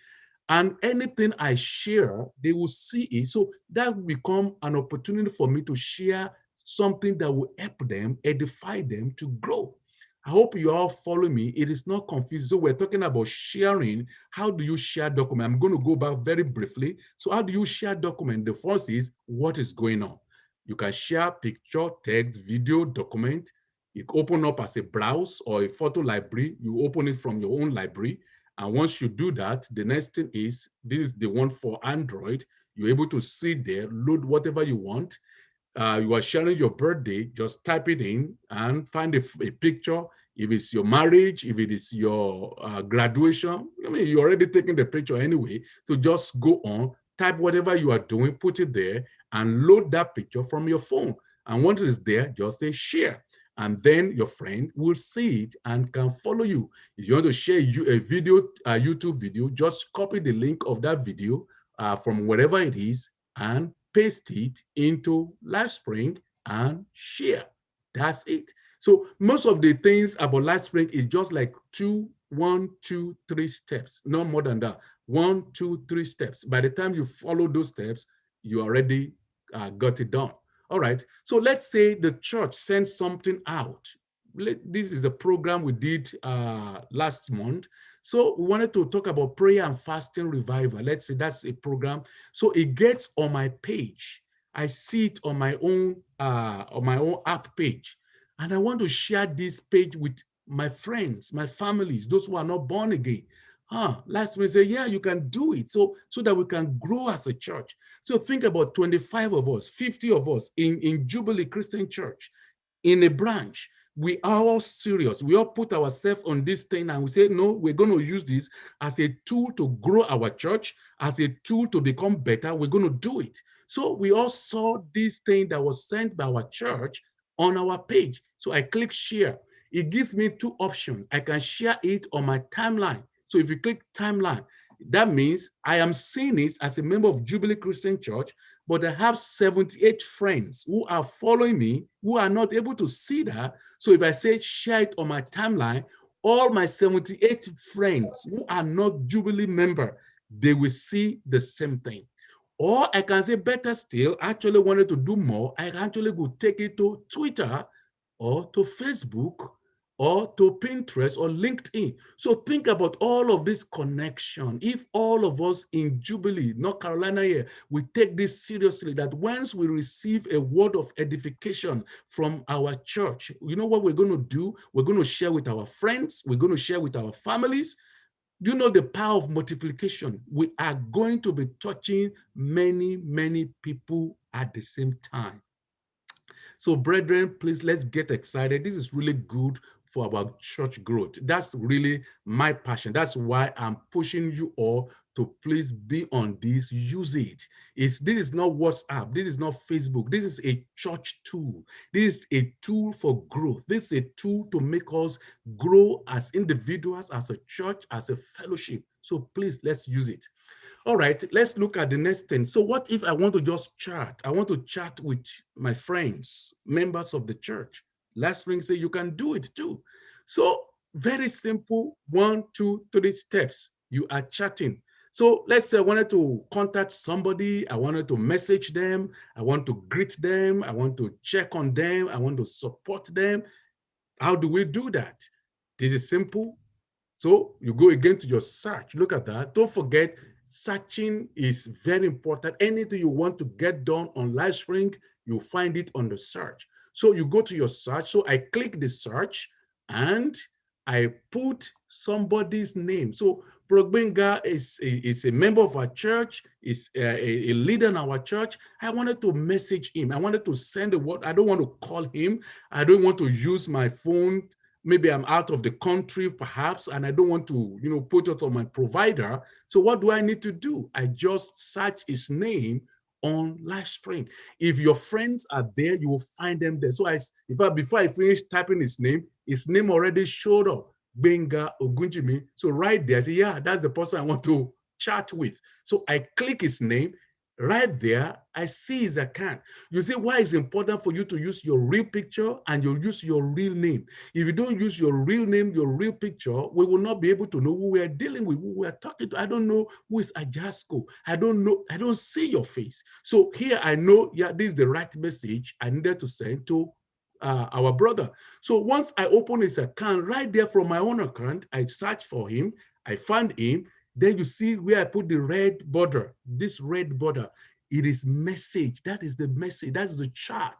And anything I share, they will see it. So that will become an opportunity for me to share something that will help them, edify them to grow. I hope you all follow me. It is not confusing. So we're talking about sharing. How do you share document? I'm going to go back very briefly. So how do you share document? The first is what is going on. You can share picture, text, video, document. You open up as a browse or a photo library. You open it from your own library. And once you do that, the next thing is, this is the one for Android. You're able to see there, load whatever you want. You are sharing your birthday, just type it in and find a picture. If it's your marriage, if it is your graduation, I mean, you're already taking the picture anyway. So just go on, type whatever you are doing, put it there, and load that picture from your phone. And once it is there, just say share. And then your friend will see it and can follow you. If you want to share a video, a YouTube video, just copy the link of that video from wherever it is and paste it into LiveSpring and share. That's it. So most of the things about LiveSpring is just like 1, 2, 3 steps, no more than that. 1, 2, 3 steps. By the time you follow those steps, you already got it done. All right. So let's say the church sends something out. This is a program we did last month. So we wanted to talk about prayer and fasting revival. Let's say that's a program. So it gets on my page. I see it on my own app page. And I want to share this page with my friends, my families, those who are not born again. Last week, say, yeah, you can do it so that we can grow as a church. So think about 25 of us, 50 of us in Jubilee Christian Church, in a branch. We are all serious. We all put ourselves on this thing and we say, no, we're going to use this as a tool to grow our church, as a tool to become better. We're going to do it. So we all saw this thing that was sent by our church on our page. So I click share. It gives me 2 options. I can share it on my timeline. So if you click timeline, that means I am seeing it as a member of Jubilee Christian Church, but I have 78 friends who are following me who are not able to see that. So if I say share it on my timeline, all my 78 friends who are not Jubilee member, they will see the same thing. Or I can say better still, I actually wanted to do more. I actually could take it to Twitter or to Facebook or to Pinterest or LinkedIn. So think about all of this connection. If all of us in Jubilee, North Carolina here, we take this seriously, that once we receive a word of edification from our church, you know what we're going to do? We're going to share with our friends. We're going to share with our families. Do you know the power of multiplication? We are going to be touching many, many people at the same time. So brethren, please, let's get excited. This is really good for our church growth. That's really my passion. That's why I'm pushing you all to please be on this, use it. This is not WhatsApp. This is not Facebook. This is a church tool. This is a tool for growth. This is a tool to make us grow as individuals, as a church, as a fellowship. So please, let's use it. All right, let's look at the next thing. So what if I want to just chat? I want to chat with my friends, members of the church. LiveSpring say you can do it too. So very simple, 1, 2, 3 steps. You are chatting. So let's say I wanted to contact somebody. I wanted to message them. I want to greet them. I want to check on them. I want to support them. How do we do that? This is simple. So you go again to your search. Look at that. Don't forget, searching is very important. Anything you want to get done on LiveSpring, you'll find it on the search. So you go to your search. So I click the search and I put somebody's name. So Brogbenga is a member of our church, is a leader in our church. I wanted to message him. I wanted to send a word. I don't want to call him. I don't want to use my phone. Maybe I'm out of the country, perhaps, and I don't want to, put it on my provider. So what do I need to do? I just search his name on LiveSpring. If your friends are there, you will find them there. So before I finish typing his name already showed up, Benga Ogunjimi. So right there, I say, yeah, that's the person I want to chat with. So I click his name. Right there, I see his account. You see why it's important for you to use your real picture and you use your real name. If you don't use your real name, your real picture, we will not be able to know who we are dealing with, who we are talking to. I don't know who is Ajasco. I don't know. I don't see your face. So here I know, yeah, this is the right message I needed to send to our brother. So once I open his account, right there from my own account, I searched for him. I found him. Then you see where I put the red border, this red border, it is message. That is the message. That is the chat.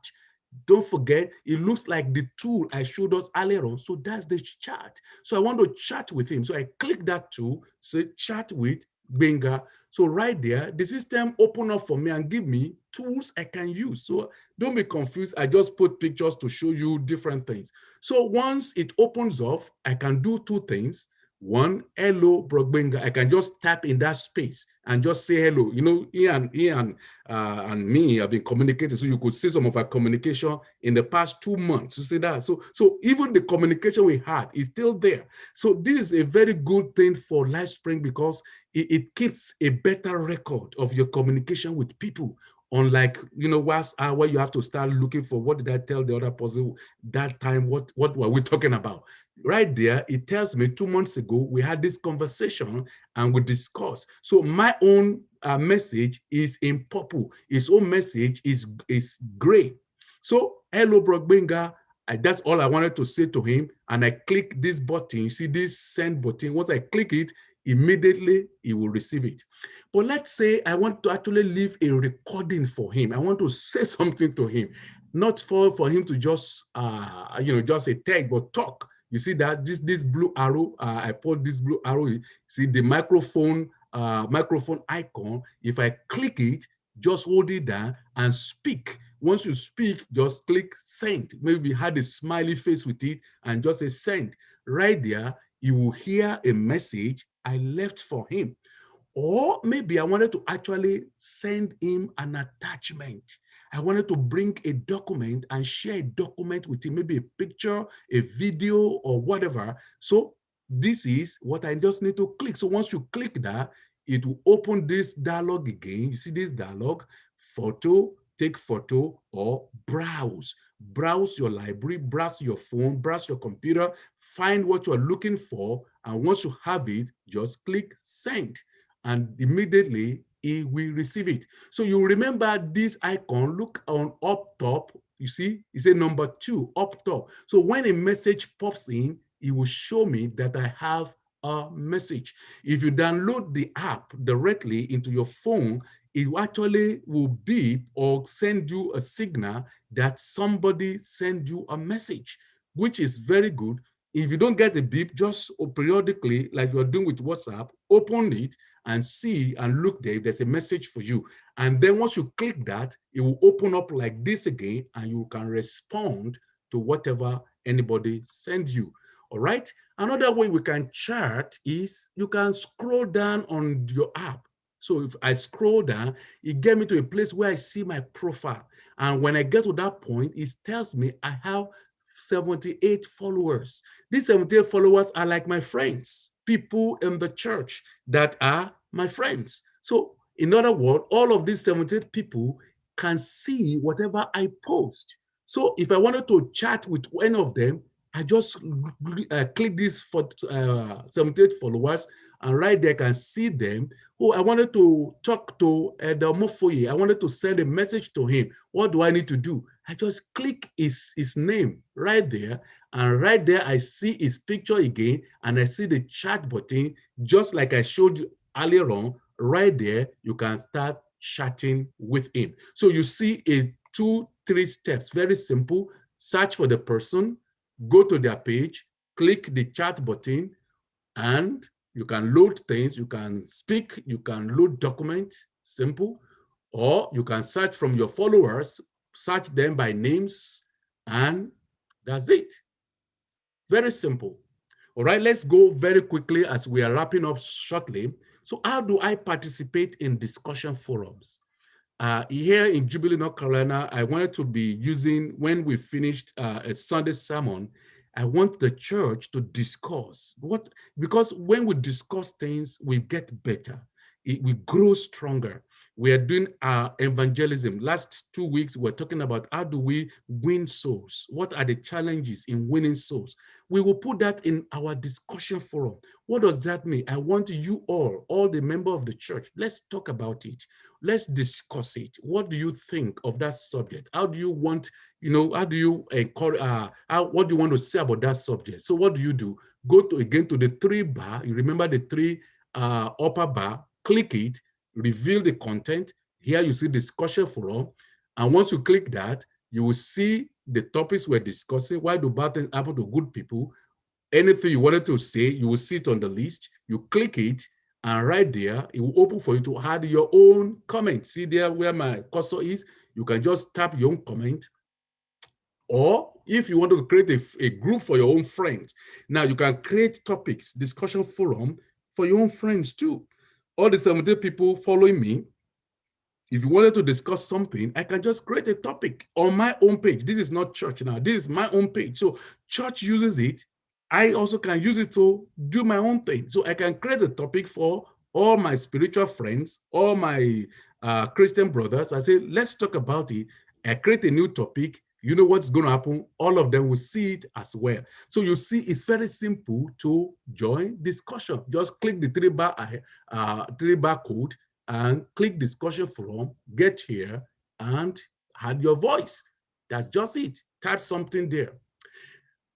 Don't forget, it looks like the tool I showed us earlier on. So that's the chat. So I want to chat with him. So I click that tool, say chat with Benga. So right there, the system open up for me and give me tools I can use. So don't be confused. I just put pictures to show you different things. So once it opens up, I can do two things. One, hello, Brogbenga. I can just tap in that space and just say hello. Ian and me have been communicating, so you could see some of our communication in the past 2 months. You see that? So even the communication we had is still there. So this is a very good thing for LiveSpring because it keeps a better record of your communication with people. Unlike, WhatsApp, where you have to start looking for what did I tell the other person that time, what were we talking about? Right there, it tells me 2 months ago, we had this conversation and we discussed. So my own message is in purple. His own message is gray. So, hello, Brogbenga. That's all I wanted to say to him. And I click this button. You see this send button. Once I click it, immediately he will receive it. But let's say I want to actually leave a recording for him. I want to say something to him, not for him to just just a text, but talk. You see that this blue arrow, I put this blue arrow. See the microphone icon. If I click it, just hold it down and speak. Once you speak, just click send. Maybe had a smiley face with it and just say send. Right there, you will hear a message I left for him. Or maybe I wanted to actually send him an attachment. I wanted to bring a document and share a document with him, maybe a picture, a video, or whatever. So this is what I just need to click. So once you click that, it will open this dialogue again. You see this dialogue, photo, take photo, or browse. Browse your library, browse your phone, browse your computer, find what you're looking for. And once you have it, just click send. And immediately he will receive it. So you remember this icon, look on up top, You see, it says number 2 up top. So when a message pops in, it will show me that I have a message. If you download the app directly into your phone, it actually will beep or send you a signal that somebody sent you a message, which is very good. If you don't get a beep, just periodically, like you're doing with WhatsApp, open it and see and look there if there's a message for you. And then once you click that, it will open up like this again, and you can respond to whatever anybody sends you. All right. Another way we can chat is you can scroll down on your app. So if I scroll down, it gets me to a place where I see my profile. And when I get to that point, it tells me I have 78 followers. These 78 followers are like my friends, people in the church that are my friends. So in other words, all of these 78 people can see whatever I post. So if I wanted to chat with one of them, I just click this for 78 followers, and right there I can see them. Oh, I wanted to talk to the Mofoye. I wanted to send a message to him. What do I need to do? I just click his name right there, and right there I see his picture again, and I see the chat button, just like I showed you earlier on. Right there, you can start chatting with him. So you see 2-3 steps, very simple. Search for the person, go to their page, click the chat button, and you can load things, you can speak, you can load documents, simple, or you can search from your followers, search them by names, and that's it. Very simple. All right, let's go very quickly as we are wrapping up shortly. So how do I participate in discussion forums? Here in Jubilee, North Carolina, I wanted to be using, when we finished a Sunday sermon, I want the church to discuss because when we discuss things, we get better. We grow stronger. We are doing our evangelism. Last 2 weeks, we're talking about how do we win souls? What are the challenges in winning souls? We will put that in our discussion forum. What does that mean? I want you all the members of the church, let's talk about it. Let's discuss it. What do you think of that subject? How do you want, how do you encourage, what do you want to say about that subject? So what do? Go to the 3 bar. You remember the 3 upper bar, click it, reveal the content. Here you see discussion forum. And once you click that, you will see the topics we're discussing. Why do bad things happen to good people? Anything you wanted to say, you will see it on the list. You click it, and right there, it will open for you to add your own comment. See there where my cursor is? You can just tap your own comment. Or if you want to create a group for your own friends, now you can create topics, discussion forum for your own friends too. All the 70 people following me, if you wanted to discuss something, I can just create a topic on my own page. This is not church now. This is my own page. So church uses it. I also can use it to do my own thing. So I can create a topic for all my spiritual friends, all my Christian brothers. I say, let's talk about it. I create a new topic. You know what's going to happen? All of them will see it as well. So you see, it's very simple to join discussion. Just click the 3 bar code and click discussion forum, get here, and add your voice. That's just it. Type something there.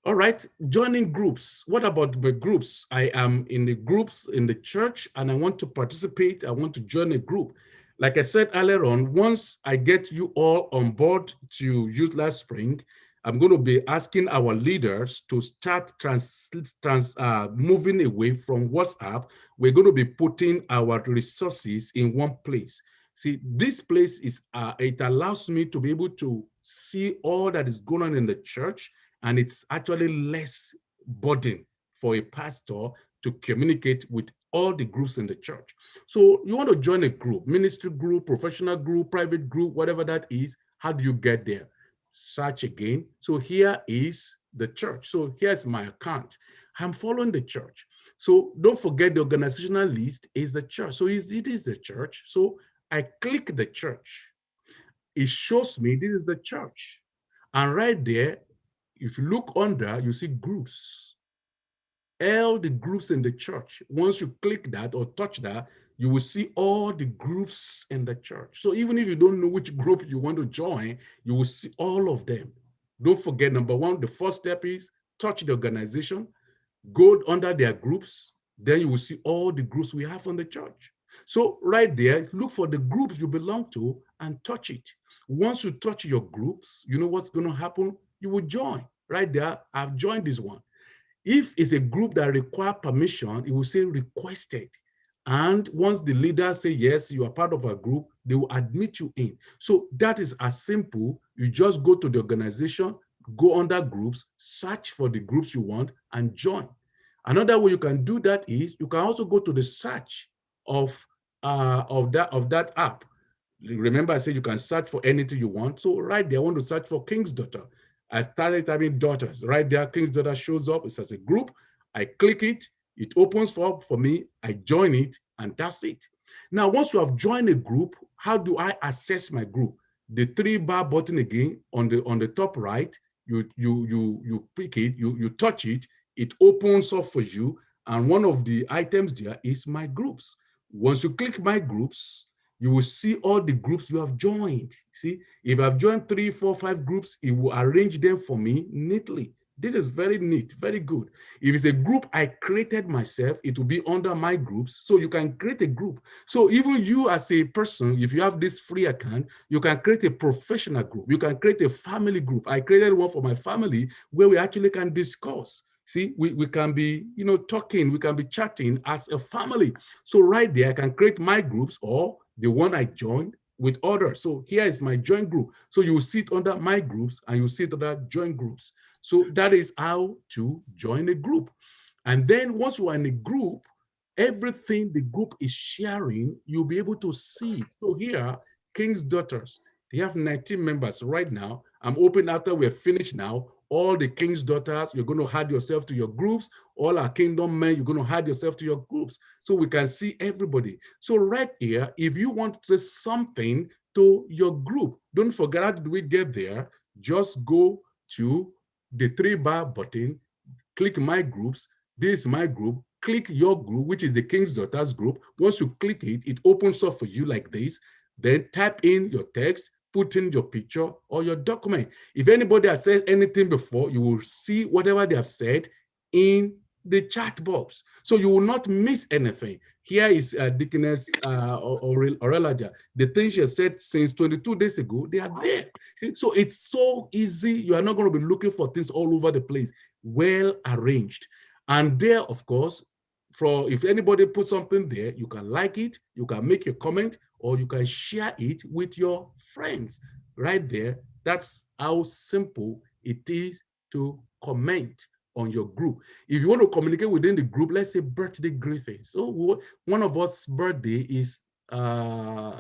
All right, joining groups. What about the groups? I am in the groups in the church and I want to participate. I want to join a group. Like I said earlier on, once I get you all on board to use LiveSpring, I'm going to be asking our leaders to start moving away from WhatsApp. We're going to be putting our resources in one place. See, this place is, it allows me to be able to see all that is going on in the church, and it's actually less burden for a pastor to communicate with all the groups in the church. So you want to join a group, ministry group, professional group, private group, whatever that is, how do you get there? Search again. So here is the church. So here's my account. I'm following the church. So don't forget the organizational list is the church. So it is the church. So I click the church. It shows me this is the church. And right there, if you look under, you see groups. All the groups in the church. Once you click that or touch that, you will see all the groups in the church. So even if you don't know which group you want to join, you will see all of them. Don't forget, number one, the first step is touch the organization, go under their groups, then you will see all the groups we have on the church. So right there, look for the groups you belong to and touch it. Once you touch your groups, you know what's going to happen? You will join. Right there, I've joined this one. If it's a group that require permission, it will say requested. And once the leader say, yes, you are part of a group, they will admit you in. So that is as simple. You just go to the organization, go under groups, search for the groups you want and join. Another way you can do that is you can also go to the search of that app. Remember, I said you can search for anything you want. So right there, I want to search for King's Daughter. I started typing daughters. Right there, King's Daughter shows up. It's as a group. I click it. It opens for me. I join it, and that's it. Now, once you have joined a group, how do I access my group? The 3-bar button again on the top right. You pick it. You touch it. It opens up for you, and one of the items there is my groups. Once you click my groups, you will see all the groups you have joined. See, if I've joined 3, 4, 5 groups, it will arrange them for me neatly. This is very neat, very good. If it's a group I created myself, it will be under my groups. So you can create a group. So even you as a person, if you have this free account, you can create a professional group. You can create a family group. I created one for my family where we actually can discuss. See, we can be, talking, we can be chatting as a family. So right there, I can create my groups or the one I joined with others. So here is my join group. So you sit under my groups and you sit under join groups. So that is how to join a group. And then once you are in a group, everything the group is sharing, you'll be able to see it. So here, King's Daughters, they have 19 members right now. I'm hoping after we're finished now, all the King's Daughters, you're going to add yourself to your groups. All our Kingdom Men, you're going to add yourself to your groups so we can see everybody. So right here, if you want to say something to your group, don't forget, how do we get there? Just go to the 3-bar button, click my groups. This is my group. Click your group, which is the King's Daughters group. Once you click it, it opens up for you like this. Then type in your text, put in your picture or your document. If anybody has said anything before, you will see whatever they have said in the chat box. So you will not miss anything. Here is Deaconess Aurelaja. The things she has said since 22 days ago, they are there. So it's so easy. You are not going to be looking for things all over the place. Well arranged. And there, of course, if anybody puts something there, you can like it, you can make a comment, or you can share it with your friends. Right there, that's how simple it is to comment on your group. If you want to communicate within the group, let's say birthday greetings. So one of us' birthday is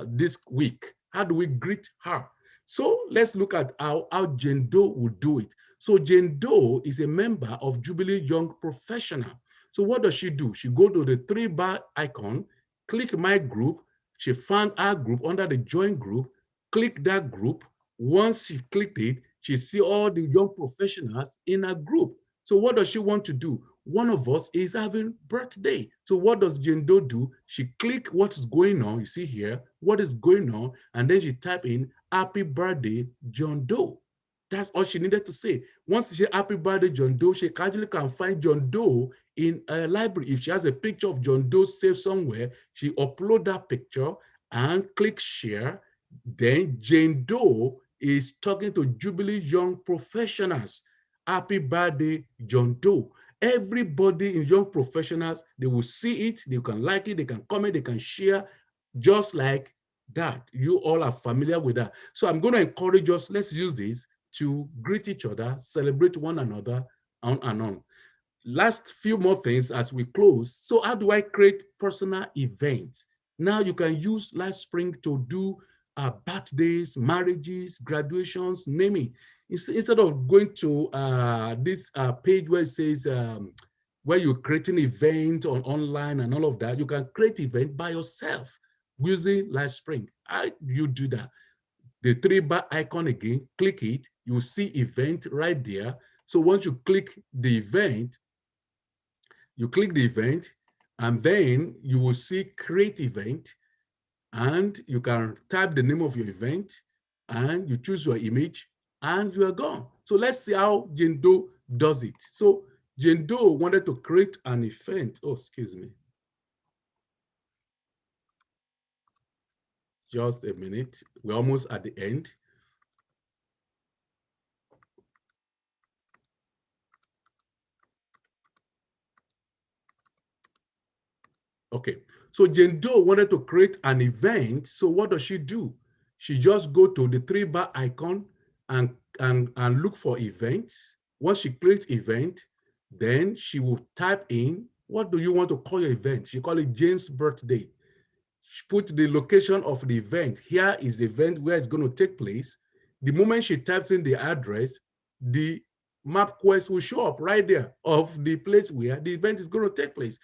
this week. How do we greet her? So let's look at how Jane Doe would do it. So Jane Doe is a member of Jubilee Young Professional. So what does she do? She go to the 3-bar icon, click my group. She found our group under the join group, click that group. Once she clicked it, she see all the young professionals in her group. So what does she want to do? One of us is having birthday. So what does Jane Doe do? She click what is going on. You see here, what is going on? And then she type in happy birthday, John Doe. That's all she needed to say. Once she said happy birthday, John Doe, she actually can find John Doe in a library. If she has a picture of John Doe saved somewhere, she upload that picture and click share. Then Jane Doe is talking to Jubilee Young Professionals. Happy birthday, John Doe. Everybody in Young Professionals, they will see it, they can like it, they can comment, they can share, just like that. You all are familiar with that. So I'm going to encourage us, let's use this to greet each other, celebrate one another, on and on. Last few more things as we close. So how do I create personal events? Now you can use LiveSpring to do birthdays, marriages, graduations, naming. Instead of going to this page where it says, where you create an event online and all of that, you can create event by yourself using LiveSpring. How do you do that? The 3-bar icon again, click it, you see event right there. So once you click the event, And then you will see create event, and you can type the name of your event, and you choose your image, and you are gone. So let's see how Jane Doe does it. So Jane Doe wanted to create an event. Oh, excuse me. Just a minute. We're almost at the end. Okay, so Jane Doe wanted to create an event. So what does she do? She just go to the 3-bar icon and look for events. Once she creates event, then she will type in, what do you want to call your event? She call it Jane's birthday. She put the location of the event. Here is the event where it's going to take place. The moment she types in the address, the map quest will show up right there of the place where the event is going to take place.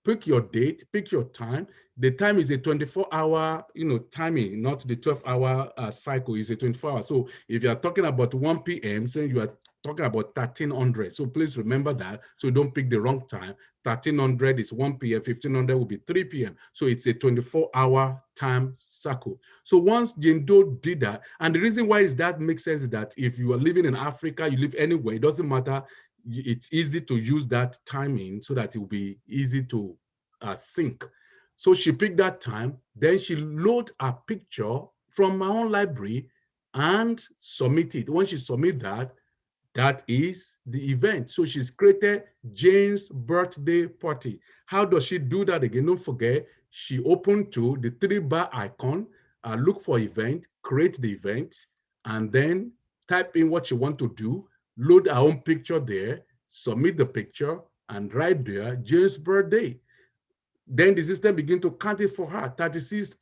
Pick your date, pick your time. The time is a 24-hour, timing, not the 12-hour cycle. Is a 24-hour. So if you are talking about 1 p.m., so you are talking about 1300. So please remember that. So don't pick the wrong time. 1300 is 1 p.m. 1500 will be 3 p.m. So it's a 24-hour time cycle. So once Jane Doe did that, and the reason why is that makes sense is that if you are living in Africa, you live anywhere, it doesn't matter. It's easy to use that timing so that it will be easy to sync. So she picked that time, then she load a picture from my own library and submit it. When she submit that, that is the event. So she's created Jane's birthday party. How does she do that again? Don't forget, she opened to the 3-bar icon, look for event, create the event, and then type in what you want to do, load our own picture there, submit the picture, and right there, Jane's birthday. Then the system begin to count it for her, 36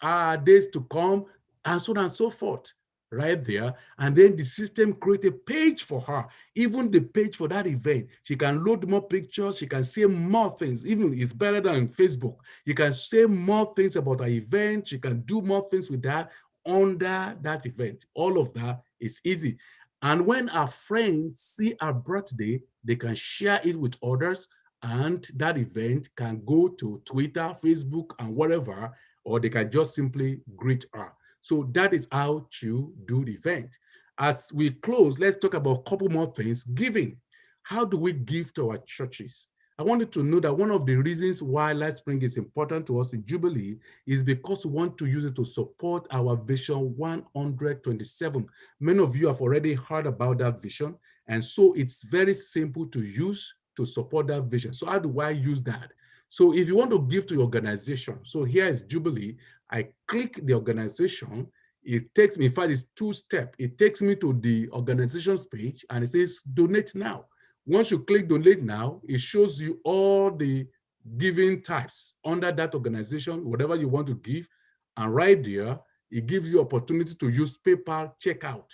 days to come, and so on and so forth, right there. And then the system create a page for her, even the page for that event. She can load more pictures, she can say more things, even it's better than Facebook. You can say more things about her event, she can do more things with that under that event. All of that is easy. And when our friends see our birthday, they can share it with others, and that event can go to Twitter, Facebook, and whatever, or they can just simply greet her. So that is how to do the event. As we close, let's talk about a couple more things. Giving. How do we give to our churches? I wanted to know that one of the reasons why LiveSpring is important to us in Jubilee is because we want to use it to support our Vision 127. Many of you have already heard about that vision, and so it's very simple to use to support that vision. So how do I use that? So if you want to give to your organization, so here is Jubilee, I click the organization, it takes me, in fact, it's 2-step. It takes me to the organization's page and it says donate now. Once you click donate now, it shows you all the giving types under that organization, whatever you want to give. And right there, it gives you opportunity to use PayPal checkout.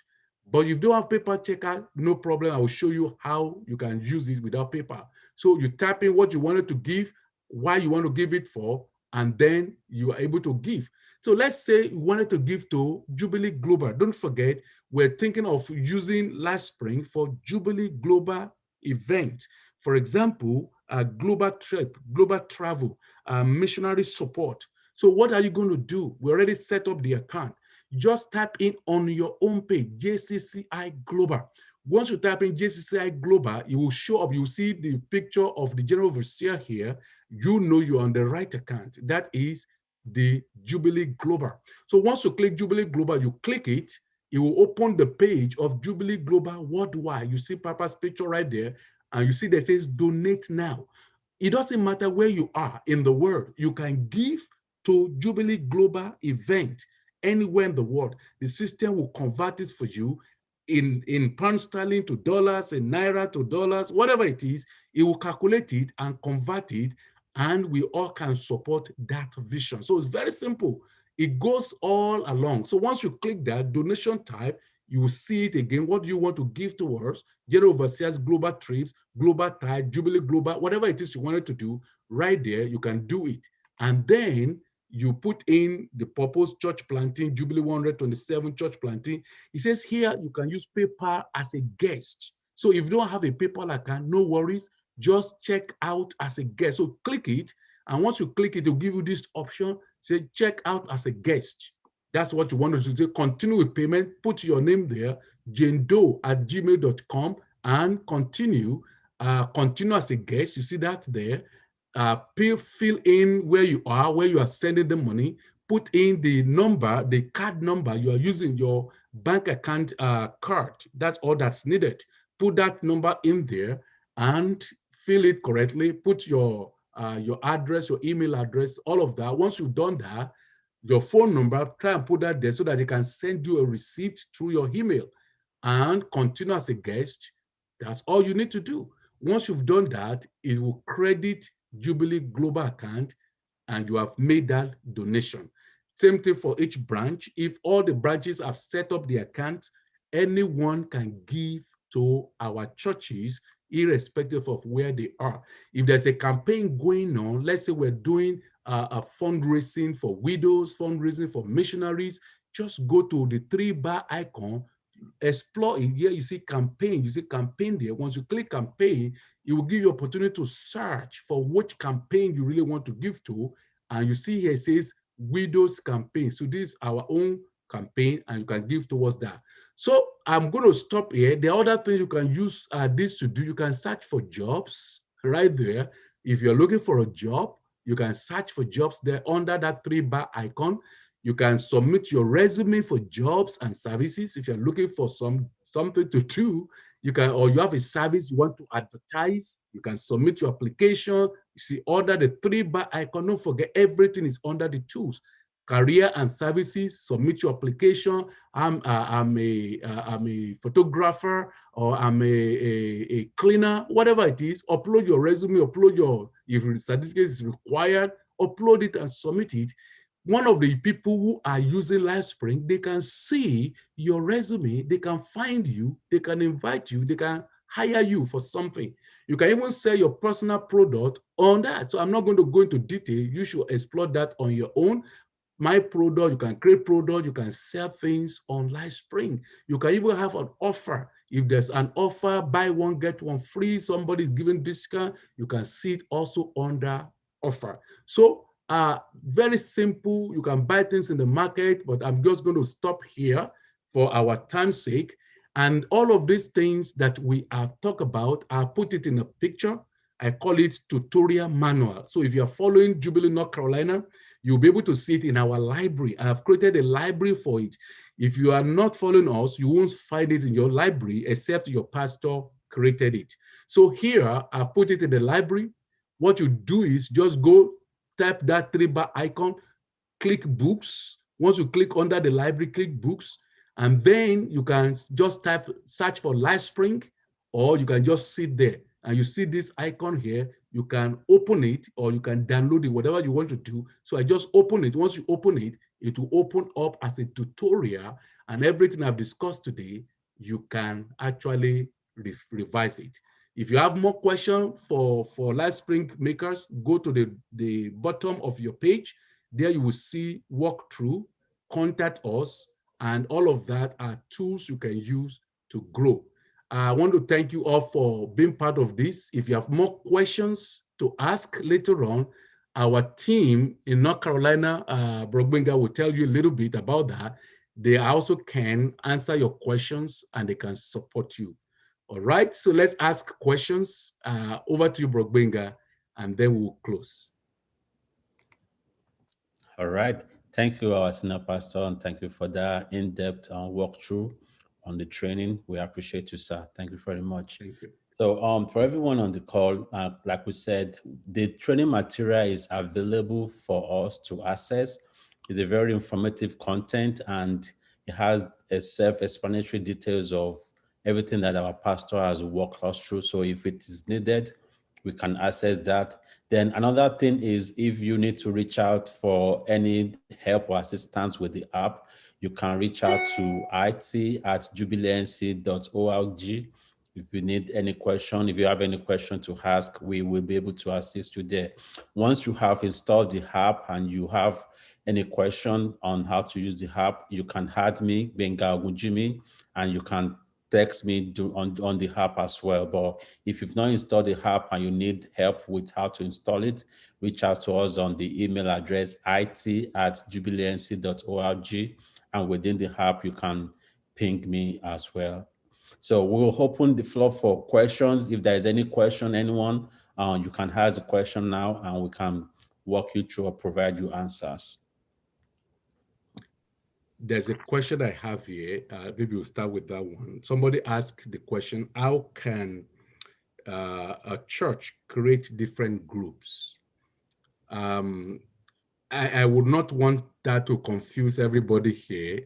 But if you don't have PayPal checkout, no problem. I will show you how you can use it without PayPal. So you type in what you wanted to give, why you want to give it for, and then you are able to give. So let's say you wanted to give to Jubilee Global. Don't forget, we're thinking of using LiveSpring for Jubilee Global event. For example, a global trip, global travel, missionary support. So what are you going to do? We already set up the account. Just type in on your own page, JCCI Global. Once you type in JCCI Global, it will show up. You see the picture of the general overseer here. You know you're on the right account. That is the Jubilee Global. So once you click Jubilee Global, you click it, it will open the page of Jubilee Global Worldwide. You see Papa's picture right there, and you see that says donate now. It doesn't matter where you are in the world. You can give to Jubilee Global event anywhere in the world. The system will convert it for you in pound sterling to dollars, in naira to dollars, whatever it is, it will calculate it and convert it, and we all can support that vision. So it's very simple. It goes all along. So once you click that donation type, you will see it again. What do you want to give towards? General Overseers, Global Trips, Global Tide, Jubilee Global, whatever it is you wanted to do, right there, you can do it. And then you put in the purpose, church planting, Jubilee 127 church planting. It says here you can use PayPal as a guest. So if you don't have a PayPal account, no worries, just check out as a guest. So click it, And once you click it, it'll give you this option, say check out as a guest. That's what you want to do. Continue with payment, put your name there, janedoe@gmail.com, and continue as a guest. You see that there. Fill in where you are sending the money, put in the number, the card number you are using, your bank account card. That's all that's needed. Put that number in there and fill it correctly. Put your address, your email address, all of that. Once you've done that, your phone number, try and put that there so that they can send you a receipt through your email and continue as a guest. That's all you need to do. Once you've done that, it will credit Jubilee Global account and you have made that donation. Same thing for each branch. If all the branches have set up the account, anyone can give to our churches irrespective of where they are. If there's a campaign going on, let's say we're doing a fundraising for widows, fundraising for missionaries, just go to the 3-bar icon, explore it. Here you see campaign, there. Once you click campaign, it will give you opportunity to search for which campaign you really want to give to. And you see here it says widows campaign. So this is our own campaign and you can give towards that. So I'm going to stop here. The other thing you can use this to do, you can search for jobs right there. If you're looking for a job, you can search for jobs there under that 3-bar icon. You can submit your resume for jobs and services. If you're looking for something to do, you can, or you have a service you want to advertise, you can submit your application. You see under the 3-bar icon, don't forget everything is under the tools. Career and services, submit your application. I'm a photographer, or I'm a cleaner, whatever it is. Upload your resume, upload your, if the certificate is required, upload it and submit it. One of the people who are using LiveSpring, they can see your resume, they can find you, they can invite you, they can hire you for something. You can even sell your personal product on that. So I'm not going to go into detail. You should explore that on your own. My product, you can create product, you can sell things on LiveSpring. You can even have an offer. If there's an offer, buy one, get one free, somebody's giving discount, you can see it also under offer. So very simple, you can buy things in the market, but I'm just going to stop here for our time's sake. And all of these things that we have talked about, I put it in a picture. I call it tutorial manual. So if you're following Jubilee North Carolina, you'll be able to see it in our library. I have created a library for it. If you are not following us, you won't find it in your library except your pastor created it. So here, I've put it in the library. What you do is just go tap that 3-bar icon, click books. Once you click under the library, click books, and then you can just search for LiveSpring, or you can just sit there and you see this icon here. You can open it or you can download it, whatever you want to do. So I just open it. Once you open it, it will open up as a tutorial, and everything I've discussed today, you can actually revise it. If you have more questions for LiveSpring makers, go to the bottom of your page. There you will see walkthrough, contact us, and all of that are tools you can use to grow. I want to thank you all for being part of this. If you have more questions to ask later on, our team in North Carolina, Brogbenga, will tell you a little bit about that. They also can answer your questions and they can support you. All right, so let's ask questions. Over to you, Brogbenga, and then we'll close. All right. Thank you, our senior pastor, and thank you for that in-depth walkthrough on the training. We appreciate you, sir. Thank you very much. Thank you. So for everyone on the call, like we said, the training material is available for us to access. It's a very informative content, and it has a self-explanatory details of everything that our pastor has walked us through. So if it is needed, we can access that. Then another thing is, if you need to reach out for any help or assistance with the app, you can reach out to it@jubilenc.org. If you need any question, if you have any question to ask, we will be able to assist you there. Once you have installed the app and you have any question on how to use the app, you can add me, Benga Ogunjimi, and you can text me on the app as well. But if you've not installed the app and you need help with how to install it, reach out to us on the email address it@jubilee.org, and within the app you can ping me as well. So we'll open the floor for questions. If there is any question, anyone, you can ask a question now and we can walk you through or provide you answers. There's a question I have here. Maybe we'll start with that one. Somebody asked the question, how can a church create different groups? I would not want that to confuse everybody here.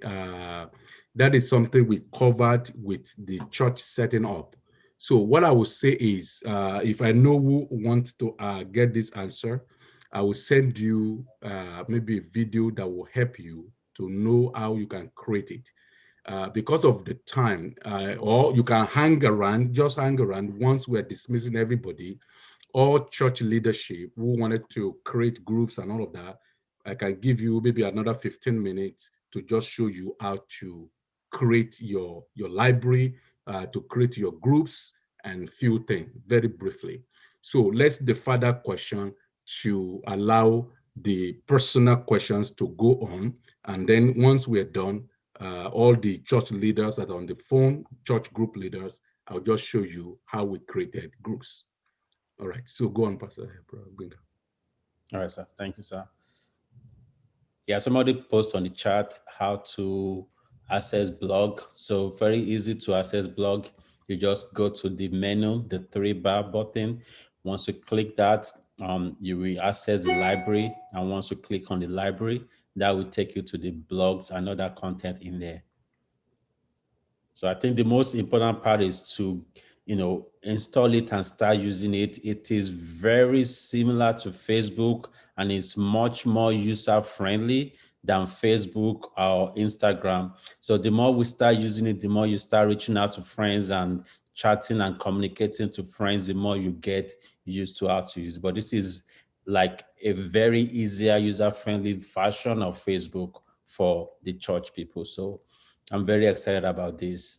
That is something we covered with the church setting up. So what I would say is, if I know who wants to get this answer, I will send you maybe a video that will help you to know how you can create it. Because of the time, or you can just hang around once we're dismissing everybody, all church leadership who wanted to create groups and all of that. I can give you maybe another 15 minutes to just show you how to create your library, to create your groups and few things very briefly. So let's defer that question to allow the personal questions to go on. And then once we're done, all the church leaders that are on the phone, church group leaders, I'll just show you how we created groups. All right, so go on, Pastor Gbenga. All right, sir. Thank you, sir. Yeah, somebody posts on the chat how to access blog. So very easy to access blog. You just go to the menu, the 3-bar button. Once you click that, you will access the library. And once you click on the library, that will take you to the blogs and other content in there. So I think the most important part is to, install it and start using it. It is very similar to Facebook and it's much more user-friendly than Facebook or Instagram. So the more we start using it, the more you start reaching out to friends and chatting and communicating to friends, the more you get used to how to use it. But this is like a very easier user-friendly version of Facebook for the church people. So I'm very excited about this.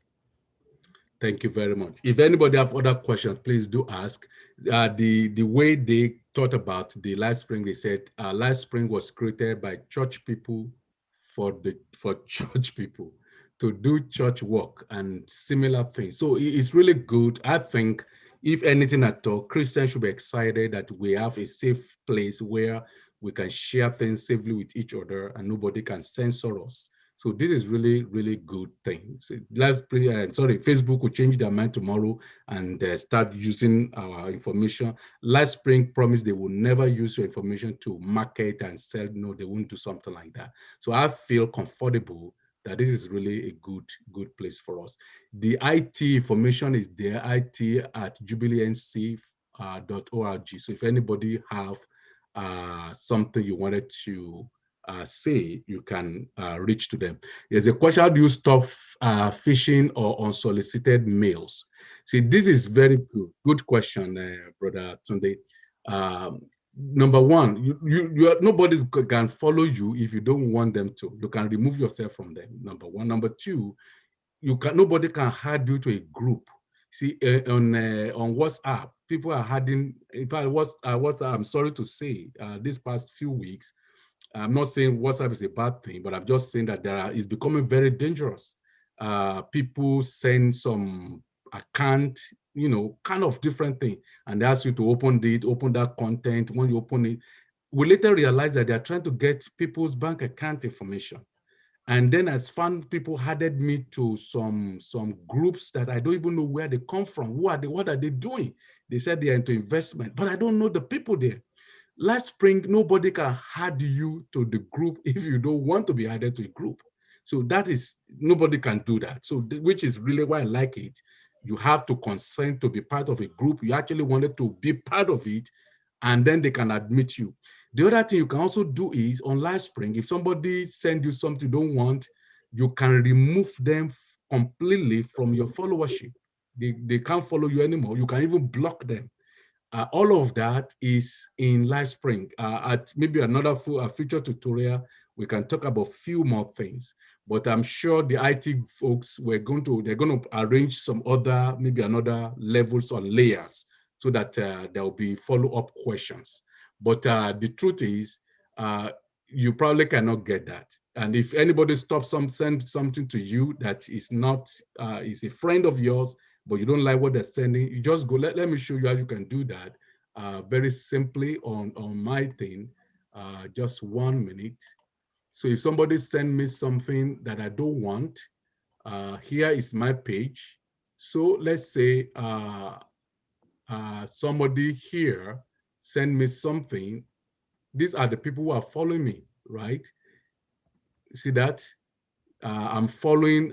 Thank you very much. If anybody have other questions, please do ask. The way they thought about the LiveSpring, they said LiveSpring was created by church people for church people to do church work and similar things. So it's really good. I think if anything at all, Christians should be excited that we have a safe place where we can share things safely with each other and nobody can censor us. So this is really, really good thing. So Facebook will change their mind tomorrow and start using our information. LiveSpring promised they will never use your information to market and sell. No, they won't do something like that. So I feel comfortable that this is really a good place for us. The IT information is there, it@jubilee.org. So if anybody have something you wanted to say, you can reach to them. There's a question, how do you stop phishing or unsolicited mails? See, this is very good question, Brother Tunde. Number one, nobody can follow you if you don't want them to. You can remove yourself from them, number one. Number two, nobody can add you to a group. See, on WhatsApp, people are adding. In fact, I'm sorry to say, this past few weeks, I'm not saying WhatsApp is a bad thing, but I'm just saying that it's becoming very dangerous. People send some account, kind of different thing, and they ask you to open that content. When you open it, we later realize that they are trying to get people's bank account information. And then as found people added me to some groups that I don't even know where they come from. What are they doing? They said they are into investment, but I don't know the people there. LiveSpring, nobody can add you to the group if you don't want to be added to a group. So nobody can do that. So which is really why I like it. You have to consent to be part of a group. You actually wanted to be part of it, and then they can admit you. The other thing you can also do is on LiveSpring, if somebody sends you something you don't want, you can remove them completely from your followership. They can't follow you anymore. You can even block them. All of that is in LiveSpring. At maybe another future tutorial, we can talk about few more things. But I'm sure the IT folks they're going to arrange some other, maybe another levels or layers so that there will be follow-up questions. But the truth is, you probably cannot get that. And if anybody send something to you that is not, is a friend of yours, but you don't like what they're sending, you just go, let me show you how you can do that very simply on my thing. Just 1 minute. So if somebody send me something that I don't want, here is my page. So let's say somebody here send me something. These are the people who are following me, right? See that? I'm following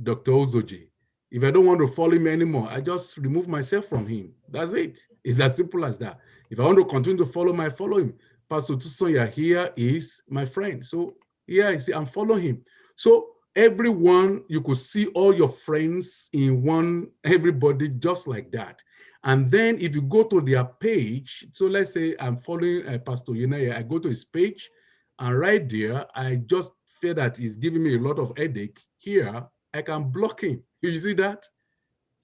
Dr. Ozoji. If I don't want to follow him anymore, I just remove myself from him. That's it. It's as simple as that. If I want to continue to follow him, I follow him. Pastor Tusonya here is my friend. So here I see I'm following him. So everyone, you could see all your friends in one, everybody just like that. And then if you go to their page, so let's say I'm following Pastor Yunaya, I go to his page, and right there, I just feel that he's giving me a lot of headache. Here, I can block him. You see that?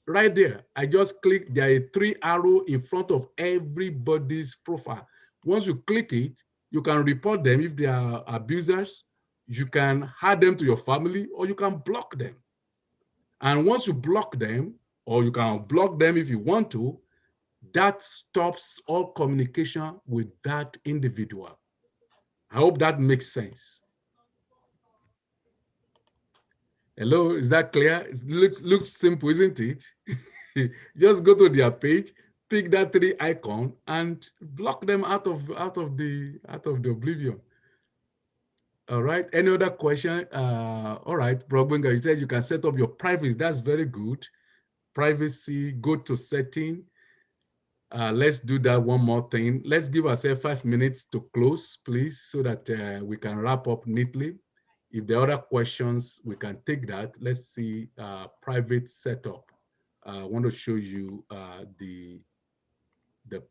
Right there, I just click, there are 3 arrows in front of everybody's profile. Once you click it, you can report them if they are abusers, you can add them to your family, or you can block them. And once you block them, or you can block them if you want to, that stops all communication with that individual. I hope that makes sense. Hello, is that clear? It looks simple, isn't it? Just go to their page, pick that 3 icon, and block them out of the oblivion. All right. Any other question? All right, Brogbenga, you said you can set up your privacy. That's very good. Privacy. Go to setting. Let's do that one more thing. Let's give ourselves 5 minutes to close, please, so that we can wrap up neatly. If there are other questions, we can take that. Let's see private setup. I want to show you the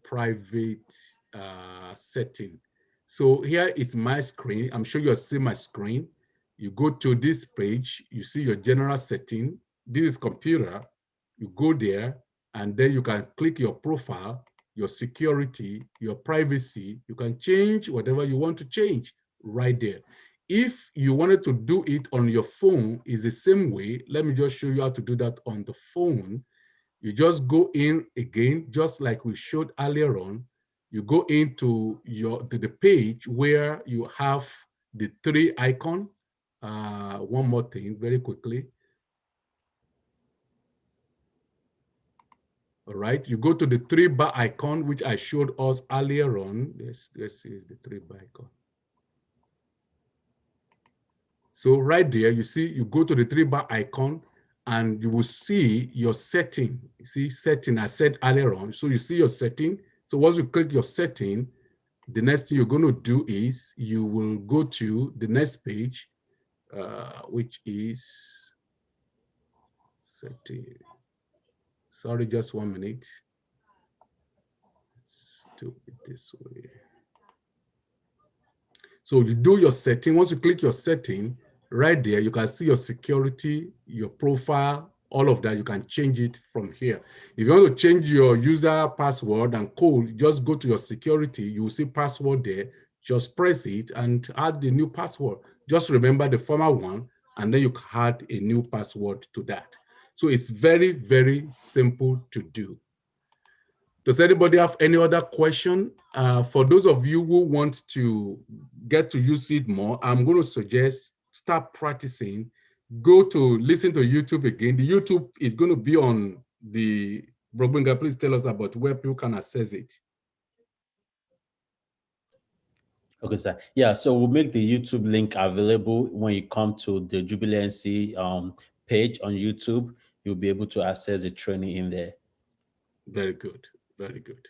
private setting. So here is my screen. I'm sure you'll see my screen. You go to this page, you see your general setting. This is computer. You go there, and then you can click your profile, your security, your privacy. You can change whatever you want to change right there. If you wanted to do it on your phone, it's the same way. Let me just show you how to do that on the phone. You just go in again, just like we showed earlier on. You go into the page where you have the 3 icon. One more thing, very quickly. All right, you go to the 3 bar icon, which I showed us earlier on. Let's see, is the 3 bar icon. So right there, you see, you go to the 3 bar icon, and you will see your setting. You see setting, I said earlier on. So you see your setting. So once you click your setting, the next thing you're going to do is you will go to the next page, which is setting. Sorry, just 1 minute. Let's do it this way. So you do your setting. Once you click your setting, right there, you can see your security, your profile, all of that. You can change it from here. If you want to change your user password and code, just go to your security. You will see password there. Just press it and add the new password. Just remember the former one, and then you can add a new password to that. So it's very, very simple to do. Does anybody have any other question? For those of you who want to get to use it more, I'm going to suggest start practicing. Go to listen to YouTube again. The YouTube is going to be on the Brogbenga. Please tell us about where people can access it. Okay, sir. Yeah, so we'll make the YouTube link available when you come to the Jubilee NC page on YouTube. You'll be able to access the training in there. Very good. Very good.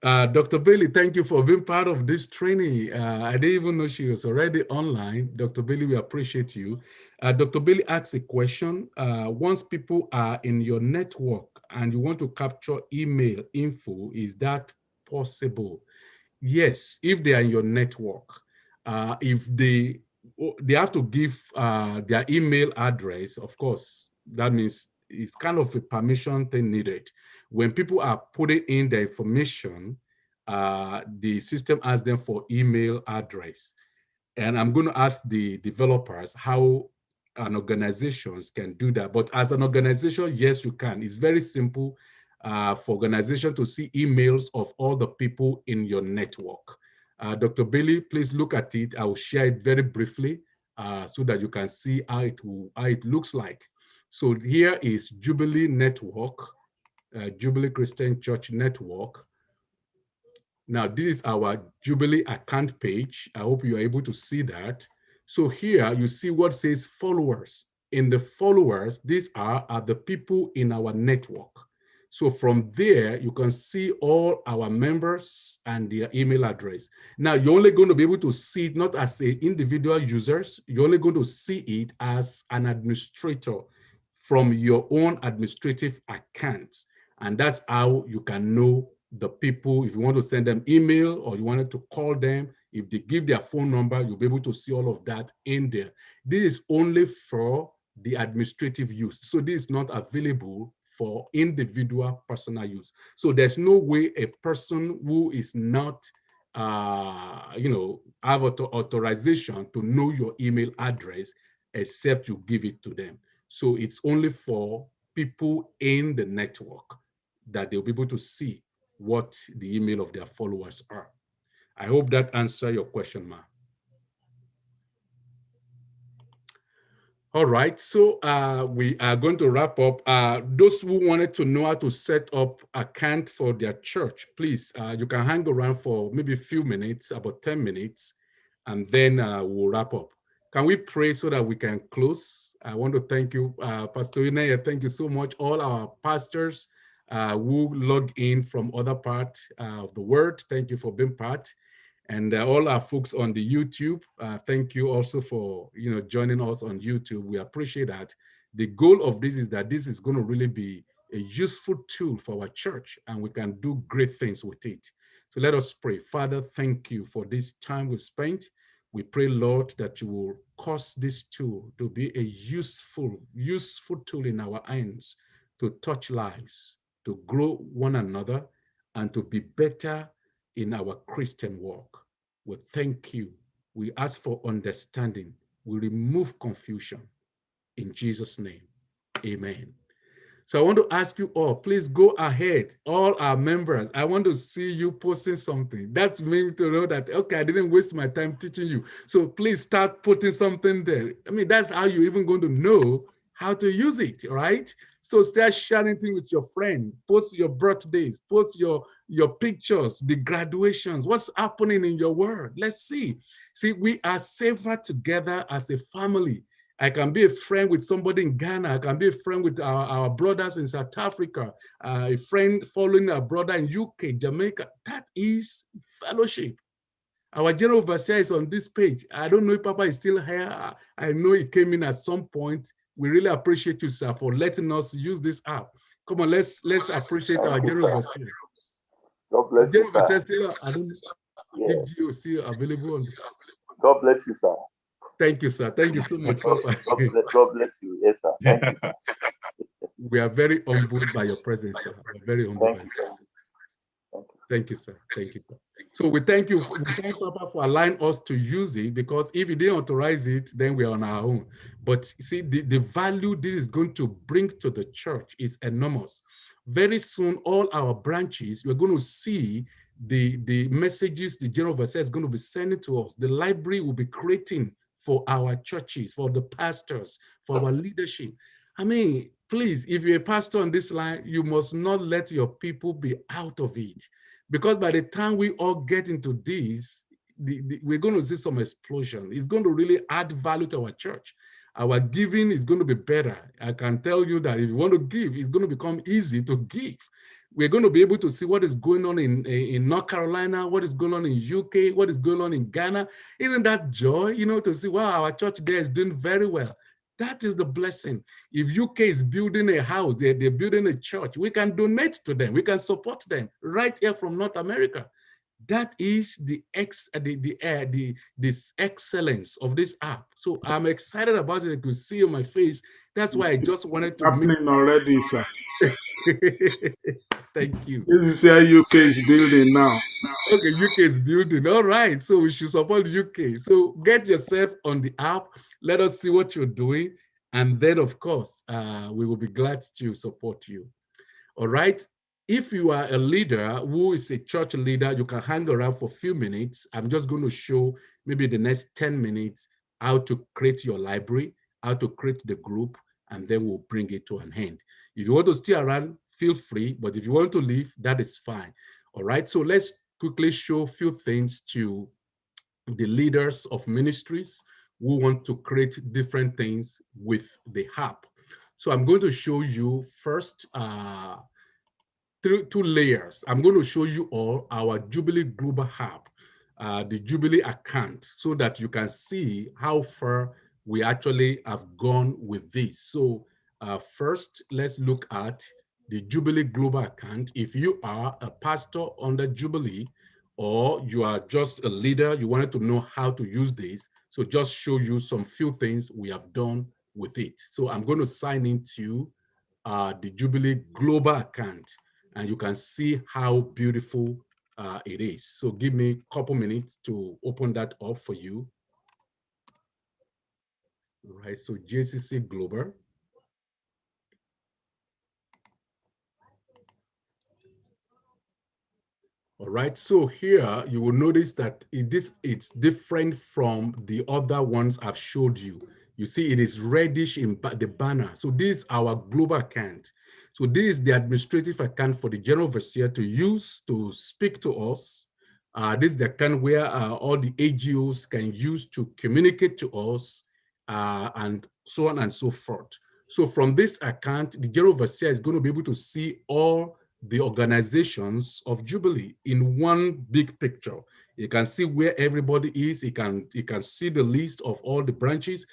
Dr. Bailey, thank you for being part of this training. I didn't even know she was already online. Dr. Bailey, we appreciate you. Dr. Bailey asks a question. Once people are in your network and you want to capture email info, is that possible? Yes, if they are in your network. If they have to give their email address. Of course, that means it's kind of a permission thing needed. When people are putting in their information, the system asks them for email address. And I'm going to ask the developers how an organization can do that. But as an organization, yes, you can. It's very simple for organization to see emails of all the people in your network. Dr. Bailey, please look at it. I will share it very briefly so that you can see how it looks like. So here is Jubilee Network, Jubilee Christian Church Network. Now, this is our Jubilee account page. I hope you are able to see that. So here you see what says followers. In the followers, these are the people in our network. So from there, you can see all our members and their email address. Now, you're only going to be able to see it not as an individual users. You're only going to see it as an administrator from your own administrative accounts. And that's how you can know the people. If you want to send them email or you wanted to call them, if they give their phone number, you'll be able to see all of that in there. This is only for the administrative use. So this is not available for individual personal use. So there's no way a person who is not, have authorization to know your email address except you give it to them. So it's only for people in the network that they'll be able to see what the email of their followers are. I hope that answers your question, Ma. All right, so we are going to wrap up. Those who wanted to know how to set up account for their church, please, you can hang around for maybe a few minutes, about 10 minutes, and then we'll wrap up. Can we pray so that we can close? I want to thank you, Pastor Inaya, thank you so much. All our pastors who log in from other parts of the world, thank you for being part. And all our folks on the YouTube, thank you also for joining us on YouTube. We appreciate that. The goal of this is that this is going to really be a useful tool for our church, and we can do great things with it. So let us pray. Father, thank you for this time we've spent. We pray, Lord, that you will cause this tool to be a useful tool in our hands to touch lives, to grow one another, and to be better in our Christian walk. We thank you. We ask for understanding. We remove confusion. In Jesus' name, amen. So I want to ask you all, please go ahead, all our members. I want to see you posting something. That's me to know that, okay, I didn't waste my time teaching you. So please start putting something there. I mean, that's how you're even going to know how to use it, right? So start sharing things with your friend. Post your birthdays, post your pictures, the graduations, what's happening in your world. Let's see. See, we are safer together as a family. I can be a friend with somebody in Ghana. I can be a friend with our brothers in South Africa, a friend following a brother in UK, Jamaica. That is fellowship. Our general overseer is on this page. I don't know if Papa is still here. I know he came in at some point. We really appreciate you, sir, for letting us use this app. Come on, let's appreciate our general overseer. God bless you, sir. Still, I don't know if you see available on. God bless you, sir. Thank you, sir. Thank you so much, Papa. God bless you. Yes, sir. Thank you, sir. We are very humbled by your presence, sir. We're very humbled by your presence. Thank you, sir. Thank you, sir. So we thank you. We thank Papa for allowing us to use it, because if he didn't authorize it, then we're on our own. But see, the value this is going to bring to the church is enormous. Very soon, all our branches, we're going to see the messages the general overseer is going to be sending to us. The library will be creating for our churches, for the pastors, for our leadership. I mean, please, if you're a pastor on this line, you must not let your people be out of it. Because by the time we all get into this, we're going to see some explosion. It's going to really add value to our church. Our giving is going to be better. I can tell you that if you want to give, it's going to become easy to give. We're going to be able to see what is going on in North Carolina, what is going on in UK, what is going on in Ghana. Isn't that joy, to see, wow, our church there is doing very well. That is the blessing. If UK is building a house, they're building a church, we can donate to them. We can support them right here from North America. that is this excellence of this app. So I'm excited about it. I could see on my face. That's why I just wanted to happening already, sir. Thank you. This is how UK is building now. Okay, UK is building. All right. So we should support UK. So get yourself on the app. Let us see what you're doing. And then, of course, we will be glad to support you. All right. If you are a leader who is a church leader, you can hang around for a few minutes. I'm just going to show maybe the next 10 minutes how to create your library, how to create the group, and then we'll bring it to an end. If you want to stay around, feel free. But if you want to leave, that is fine. All right. So let's quickly show a few things to the leaders of ministries who want to create different things with the app. So I'm going to show you first two layers. I'm going to show you all our Jubilee Global App, the Jubilee account, so that you can see how far we actually have gone with this. So first, let's look at the Jubilee Global account. If you are a pastor under Jubilee, or you are just a leader, you wanted to know how to use this, so just show you some few things we have done with it. So I'm going to sign into the Jubilee Global account, and you can see how beautiful it is. So give me a couple minutes to open that up for you. All right, so JCC Global. All right, so here you will notice that it's different from the other ones I've showed you. You see it is reddish in the banner. So this is our global account. So this is the administrative account for the general overseer to use to speak to us. This is the account where all the AGOs can use to communicate to us and so on and so forth. So from this account, the general overseer is going to be able to see all the organizations of Jubilee in one big picture. You can see where everybody is. You can see the list of all the branches.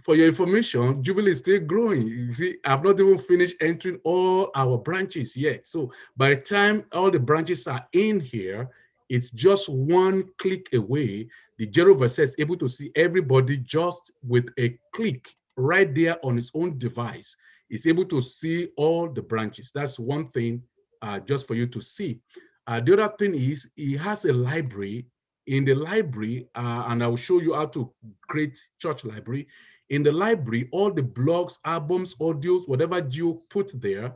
For your information, Jubilee is still growing. You see, I've not even finished entering all our branches yet. So by the time all the branches are in here, it's just one click away. The general overseer is able to see everybody just with a click right there on his own device. He's able to see all the branches. That's one thing just for you to see. The other thing is he has a library. In the library, and I will show you how to create church library. In the library, all the blogs, albums, audios, whatever you put there,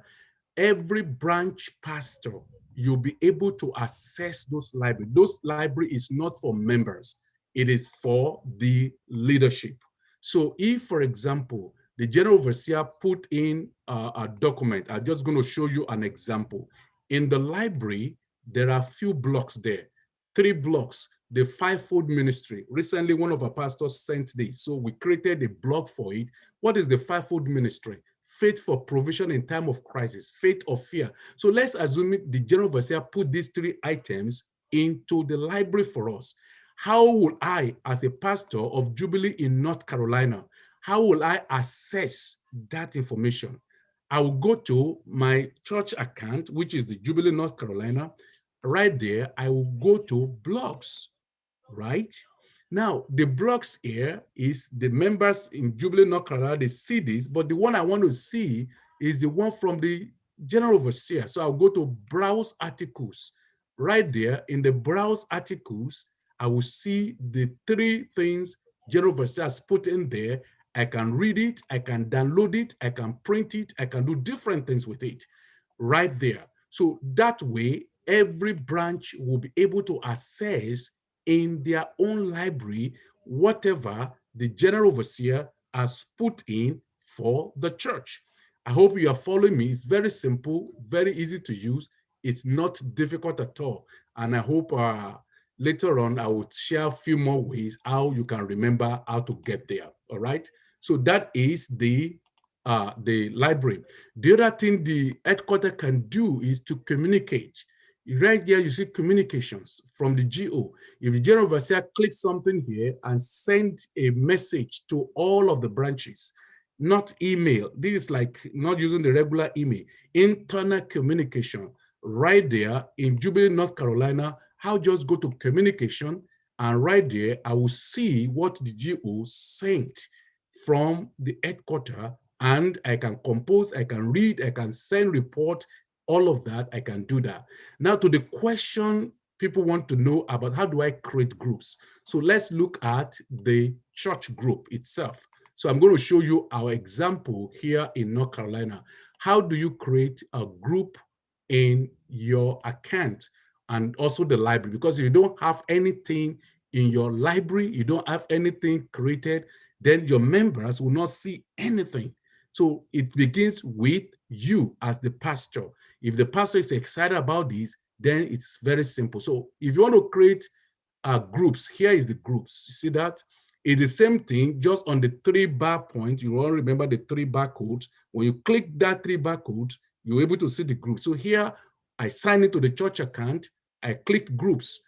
every branch pastor, you'll be able to access those libraries. Those library is not for members. It is for the leadership. So if, for example, the general overseer put in a document, I'm just going to show you an example. In the library, there are a few blocks there, 3 blocks. The fivefold ministry. Recently, one of our pastors sent this. So we created a blog for it. What is the fivefold ministry? Faith for provision in time of crisis, faith or fear. So let's assume the general overseer put these 3 items into the library for us. How will I, as a pastor of Jubilee in North Carolina, how will I access that information? I will go to my church account, which is the Jubilee North Carolina. Right there, I will go to blogs. Right? Now, the blogs here is the members in Jubilee North Carolina, they see this, but the one I want to see is the one from the general overseer. So I'll go to browse articles. Right there in the browse articles, I will see the 3 things general overseer has put in there. I can read it, I can download it, I can print it, I can do different things with it right there. So that way, every branch will be able to access in their own library whatever the general overseer has put in for the church. I hope you are following me. It's very simple, very easy to use. It's not difficult at all. And I hope later on I will share a few more ways how you can remember how to get there. All right. So that is the library. The other thing the headquarters can do is to communicate. Right here, you see communications from the GO. If the general overseer clicks something here and send a message to all of the branches, not email. This is like not using the regular email. Internal communication. Right there in Jubilee, North Carolina, I'll just go to communication, and right there, I will see what the GO sent from the headquarters, and I can compose, I can read, I can send report, all of that, I can do that. Now to the question people want to know about how do I create groups? So let's look at the church group itself. So I'm going to show you our example here in North Carolina. How do you create a group in your account and also the library? Because if you don't have anything in your library, you don't have anything created, then your members will not see anything. So it begins with you as the pastor. If the pastor is excited about this, then it's very simple. So if you want to create groups, here is the groups. You see that? It's the same thing, just on the 3-bar point. You all remember the 3 barcodes. When you click that 3 barcodes, you're able to see the group. So here, I sign into the church account. I click groups.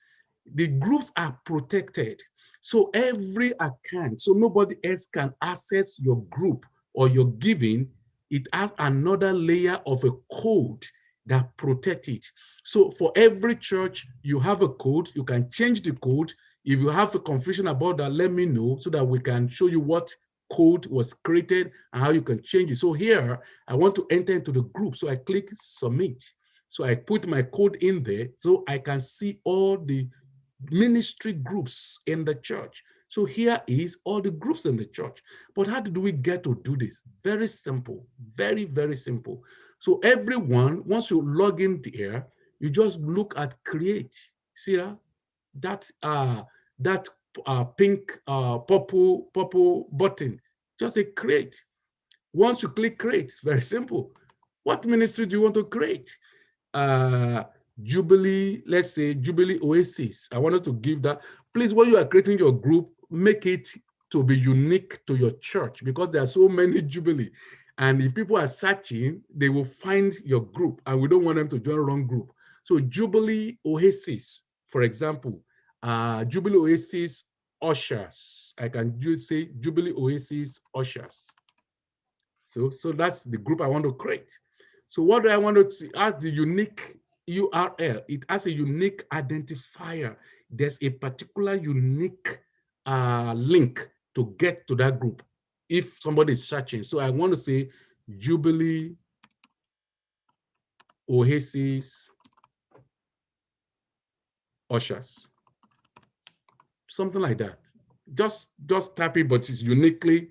The groups are protected. So every account, so nobody else can access your group or your giving. It has another layer of a code that protect it. So for every church, you have a code. You can change the code. If you have a confusion about that, let me know so that we can show you what code was created and how you can change it. So here, I want to enter into the group. So I click submit. So I put my code in there so I can see all the ministry groups in the church. So here is all the groups in the church. But how do we get to do this? Very simple, very, very simple. So everyone, once you log in here, you just look at create. See that? That pink, purple button, just say create. Once you click create, very simple. What ministry do you want to create? Jubilee, let's say Jubilee Oasis. I wanted to give that. Please, when you are creating your group, make it to be unique to your church because there are so many Jubilee. And if people are searching, they will find your group and we don't want them to join the wrong group. So Jubilee Oasis, for example, Jubilee Oasis Ushers. I can just say Jubilee Oasis Ushers. So that's the group I want to create. So what do I want to add? The unique URL. It has a unique identifier. There's a particular unique link to get to that group if somebody is searching. So I want to say Jubilee Oasis Ushers. Something like that. Just type it, but it's uniquely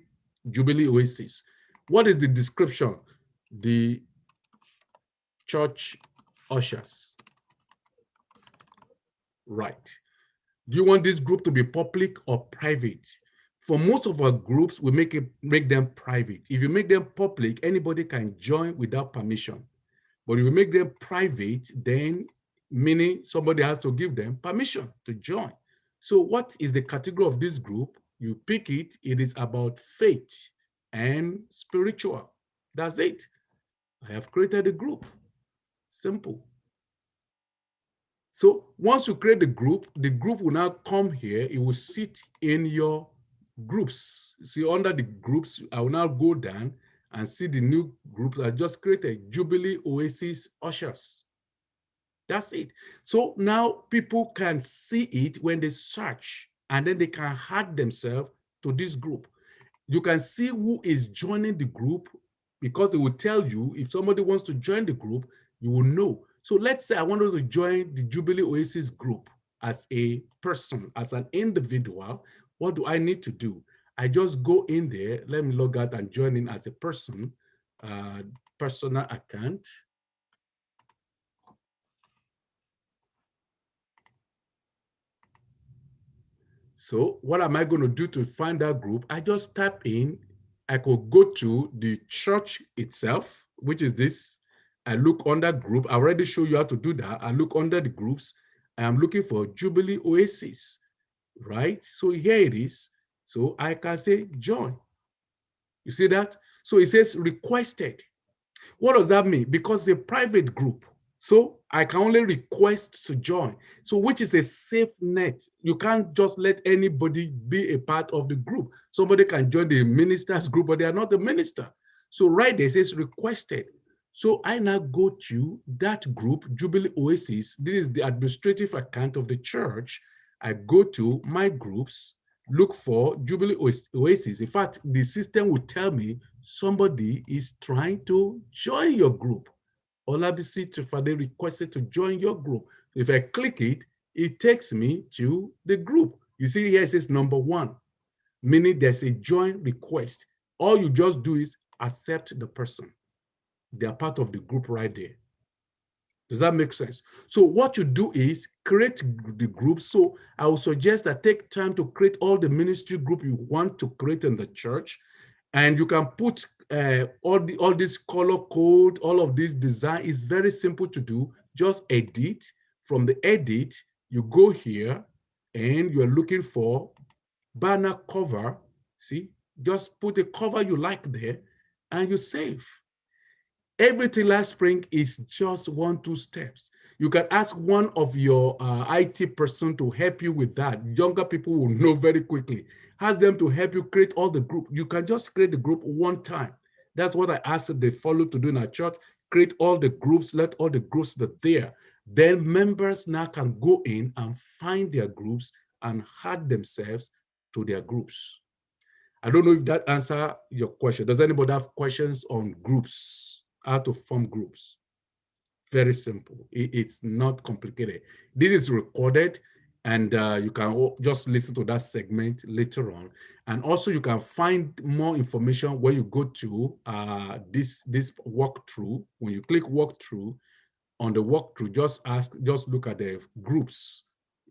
Jubilee Oasis. What is the description? The church ushers. Right. Do you want this group to be public or private? For most of our groups, we make them private. If you make them public, anybody can join without permission. But if you make them private, then meaning somebody has to give them permission to join. So what is the category of this group? You pick it. It is about faith and spiritual. That's it. I have created a group. Simple. So once you create the group will now come here. It will sit in your groups. See, under the groups, I will now go down and see the new groups I just created, Jubilee Oasis Ushers. That's it. So now people can see it when they search, and then they can add themselves to this group. You can see who is joining the group because it will tell you if somebody wants to join the group, you will know. So let's say I wanted to join the Jubilee Oasis group as a person, as an individual. What do I need to do? I just go in there. Let me log out and join in as a person, personal account. So what am I going to do to find that group? I just type in, I could go to the church itself, which is this. I look under group. I already show you how to do that. I look under the groups. I'm looking for Jubilee Oasis, right? So here it is. So I can say join. You see that? So it says requested. What does that mean? Because it's a private group. So I can only request to join. So which is a safe net. You can't just let anybody be a part of the group. Somebody can join the minister's group, but they are not the minister. So right there it says requested. So I now go to that group, Jubilee Oasis. This is the administrative account of the church. I go to my groups, look for Jubilee Oasis. In fact, the system will tell me somebody is trying to join your group. Olabisi Trifade requested to join your group. If I click it, it takes me to the group. You see here it says number 1, meaning there's a join request. All you just do is accept the person. They are part of the group right there. Does that make sense? So what you do is create the group. So I would suggest that take time to create all the ministry group you want to create in the church. And you can put all this color code, all of this design is very simple to do. Just edit. From the edit, you go here and you're looking for banner cover. See, just put a cover you like there and you save. Everything LiveSpring is just 1-2 steps. You can ask one of your IT person to help you with that. Younger people will know very quickly. Ask them to help you create all the group. You can just create the group one time. That's what I asked the follow to do in our church. Create all the groups, let all the groups be there. Then members now can go in and find their groups and add themselves to their groups. I don't know if that answers your question. Does anybody have questions on groups? How to form groups? Very simple. It's not complicated. This is recorded, and you can just listen to that segment later on. And also, you can find more information when you go to this walkthrough. When you click walkthrough, on the walkthrough, just look at the groups.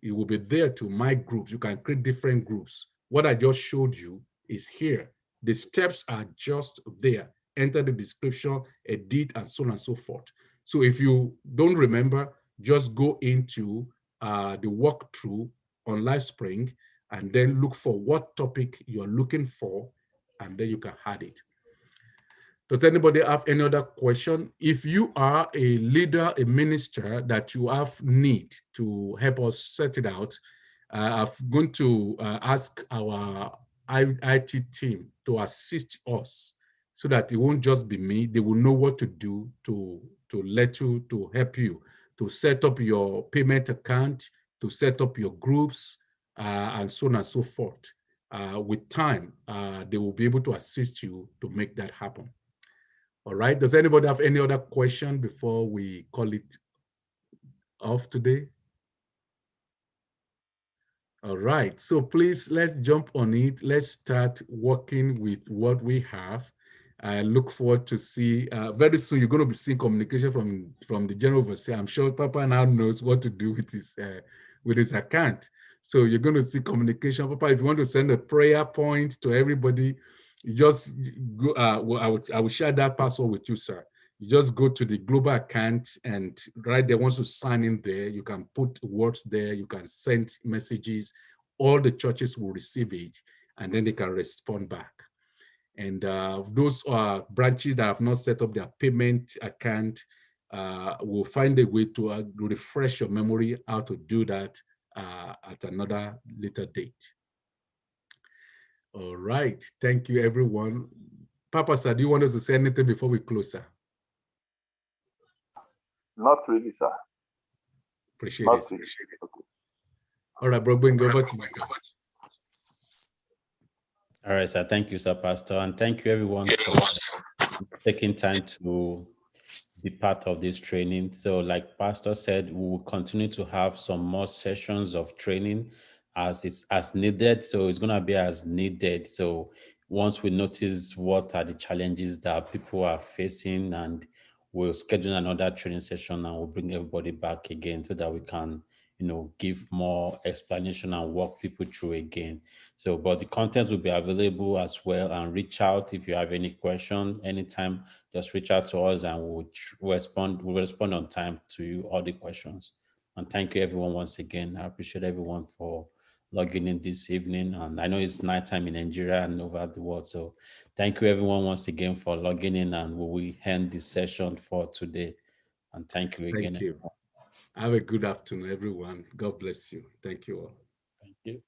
It will be there to my groups. You can create different groups. What I just showed you is here. The steps are just there. Enter the description, edit, and so on and so forth. So if you don't remember, just go into the walkthrough on LiveSpring and then look for what topic you're looking for, and then you can add it. Does anybody have any other question? If you are a leader, a minister that you have need to help us set it out, I'm going to ask our IT team to assist us so that it won't just be me. They will know what to do to help you to set up your payment account, to set up your groups, and so on and so forth. With time, they will be able to assist you to make that happen. All right. Does anybody have any other question before we call it off today? All right. So please, let's jump on it. Let's start working with what we have. I look forward to see, very soon you're going to be seeing communication from the general overseer. I'm sure Papa now knows what to do with his account. So you're going to see communication. Papa, if you want to send a prayer point to everybody, you just go, I will share that password with you, sir. You just go to the global account and right there, once you sign in there, you can put words there, you can send messages, all the churches will receive it, and then they can respond back. And those branches that have not set up their payment account will find a way to refresh your memory how to do that at another later date. All right. Thank you, everyone. Papa, sir, do you want us to say anything before we close, sir? Not really, sir. Appreciate Not it. really. Okay. All right, bro, bring over to you. All right, sir. Thank you, sir, Pastor. And thank you, everyone, for taking time to be part of this training. So like Pastor said, we will continue to have some more sessions of training as needed. So it's going to be as needed. So once we notice what are the challenges that people are facing, and we'll schedule another training session and we'll bring everybody back again so that we can, give more explanation and walk people through again. So, but the content will be available as well, and reach out if you have any question anytime. Just reach out to us and we'll respond. We'll respond on time to all the questions. And thank you, everyone, once again. I appreciate everyone for logging in this evening. And I know it's nighttime in Nigeria and over the world. So thank you, everyone, once again for logging in, and we will end this session for today. And thank you again. Thank you. Have a good afternoon, everyone. God bless you. Thank you all. Thank you.